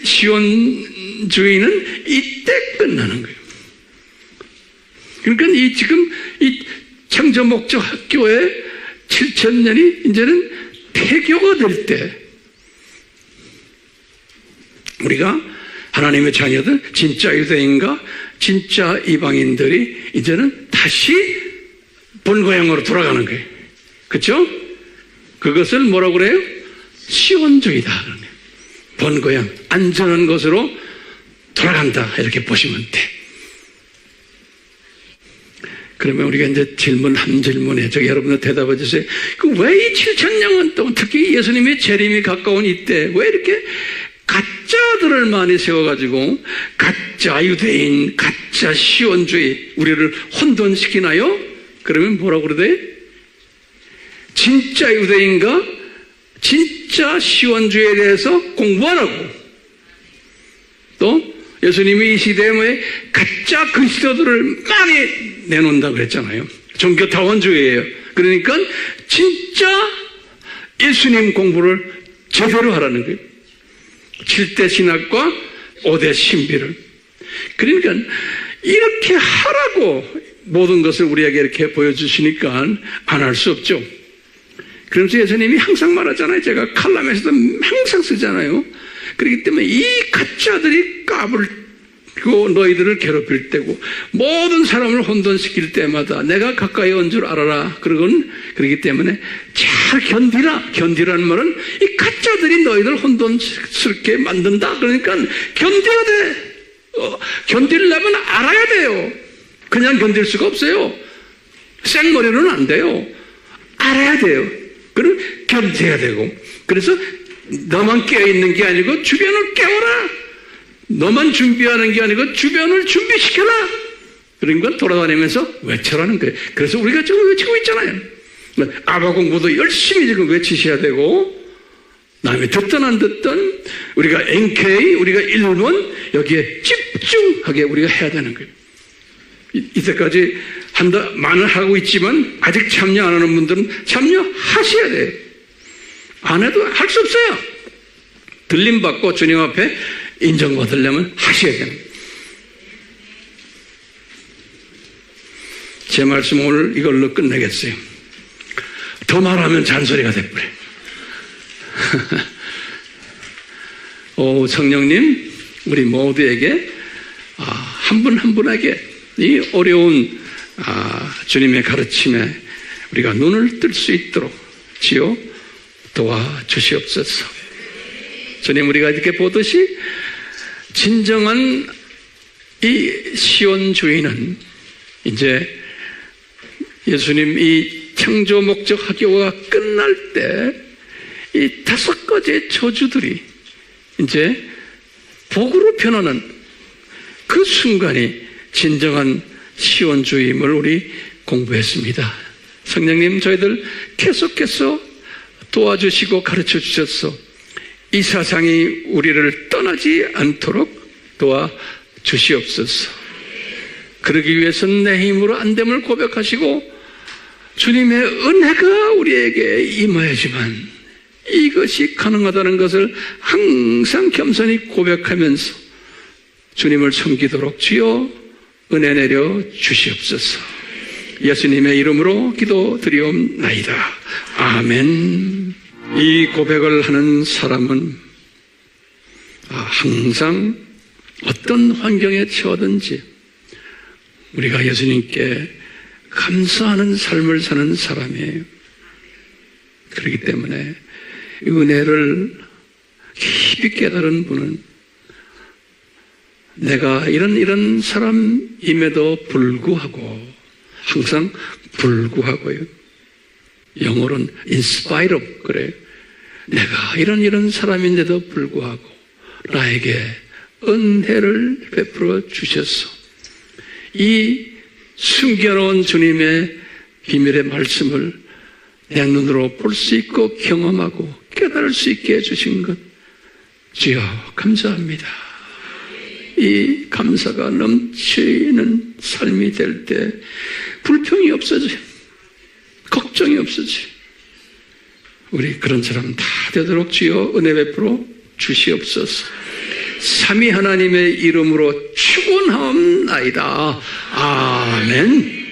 Speaker 4: 시온주의는 이때 끝나는 거예요. 그러니까 지금 이 창조 목적 학교의 7,000년이 이제는 폐교가 될 때 우리가 하나님의 자녀들, 진짜 유대인과 진짜 이방인들이 이제는 다시 본고향으로 돌아가는 거예요. 그렇죠? 그것을 뭐라고 그래요? 시온주의다. 본고향, 안전한 곳으로 돌아간다. 이렇게 보시면 돼. 그러면 우리가 이제 한 질문에 저기 여러분들 대답해 주세요. 왜 이 7,000년 동안 특히 예수님의 재림이 가까운 이때 왜 이렇게 가짜들을 많이 세워가지고 가짜 가짜 유대인, 가짜 시온주의, 우리를 혼돈시키나요? 그러면 뭐라고 그러대? 진짜 유대인과 진짜 시온주의에 대해서 공부하라고. 또 예수님이 이 시대에 가짜 그리스도들을 많이 내놓는다고 그랬잖아요. 종교타원주의예요. 그러니까 진짜 예수님 공부를 제대로 하라는 거예요. 7대 신학과 5대 신비를. 그러니까 이렇게 하라고 모든 것을 우리에게 이렇게 보여주시니까 안 할 수 없죠. 그러면서 예수님이 항상 말하잖아요. 제가 칼럼에서도 항상 쓰잖아요. 그렇기 때문에 이 가짜들이 까불고 너희들을 괴롭힐 때고 모든 사람을 혼돈시킬 때마다 내가 가까이 온 줄 알아라. 그러기 때문에 잘 견디라. 견디라는 말은 이 가짜들이 너희들 혼돈스럽게 만든다. 그러니까 견뎌야 돼. 견디려면 알아야 돼요. 그냥 견딜 수가 없어요. 생머리로는 안 돼요. 알아야 돼요. 그럼 견뎌야 되고. 그래서 너만 깨어있는 게 아니고 주변을 깨워라. 너만 준비하는 게 아니고 주변을 준비시켜라. 그러니까 돌아다니면서 외쳐라는 거예요. 그래서 우리가 지금 외치고 있잖아요. 아바 공부도 열심히 지금 외치셔야 되고, 남이 듣든 안 듣든 우리가 NK, 우리가 1번 여기에 집중하게 우리가 해야 되는 거예요. 이때까지 많은 하고 있지만 아직 참여 안 하는 분들은 참여하셔야 돼요. 안 해도 할 수 없어요. 들림받고 주님 앞에 인정받으려면 하셔야 돼요. 제 말씀 오늘 이걸로 끝내겠어요. 더 말하면 잔소리가 돼버려요. 성령님, 우리 모두에게 한 분 한 분에게 이 어려운 주님의 가르침에 우리가 눈을 뜰 수 있도록 지어 도와주시옵소서. 주님, 우리가 이렇게 보듯이 진정한 이 시온주의는 이제 예수님 이 창조 목적 학교가 끝날 때 이 5가지의 저주들이 이제 복으로 변하는 그 순간이 진정한 시온주의임을 우리 공부했습니다. 성령님, 저희들 계속해서 도와주시고 가르쳐 주셔서 이 사상이 우리를 떠나지 않도록 도와주시옵소서. 그러기 위해서는 내 힘으로 안 됨을 고백하시고 주님의 은혜가 우리에게 임하야지만 이것이 가능하다는 것을 항상 겸손히 고백하면서 주님을 섬기도록 주여 은혜 내려 주시옵소서. 예수님의 이름으로 기도드리옵나이다. 아멘. 이 고백을 하는 사람은 항상 어떤 환경에 처하든지 우리가 예수님께 감사하는 삶을 사는 사람이에요. 그렇기 때문에 은혜를 깊이 깨달은 분은 내가 이런 사람임에도 불구하고 항상 불구하고요. 영어로는 in spite of 그래요. 내가 이런 사람인데도 불구하고 나에게 은혜를 베풀어 주셔서 이 숨겨놓은 주님의 비밀의 말씀을 내 눈으로 볼 수 있고 경험하고 깨달을 수 있게 해주신 것 주여 감사합니다. 이 감사가 넘치는 삶이 될 때 불평이 없어져요. 걱정이 없어져요. 우리 그런 사람 다 되도록 주여 은혜 베풀어 주시옵소서. 삼위 하나님의 이름으로 축원하옵나이다. 아멘.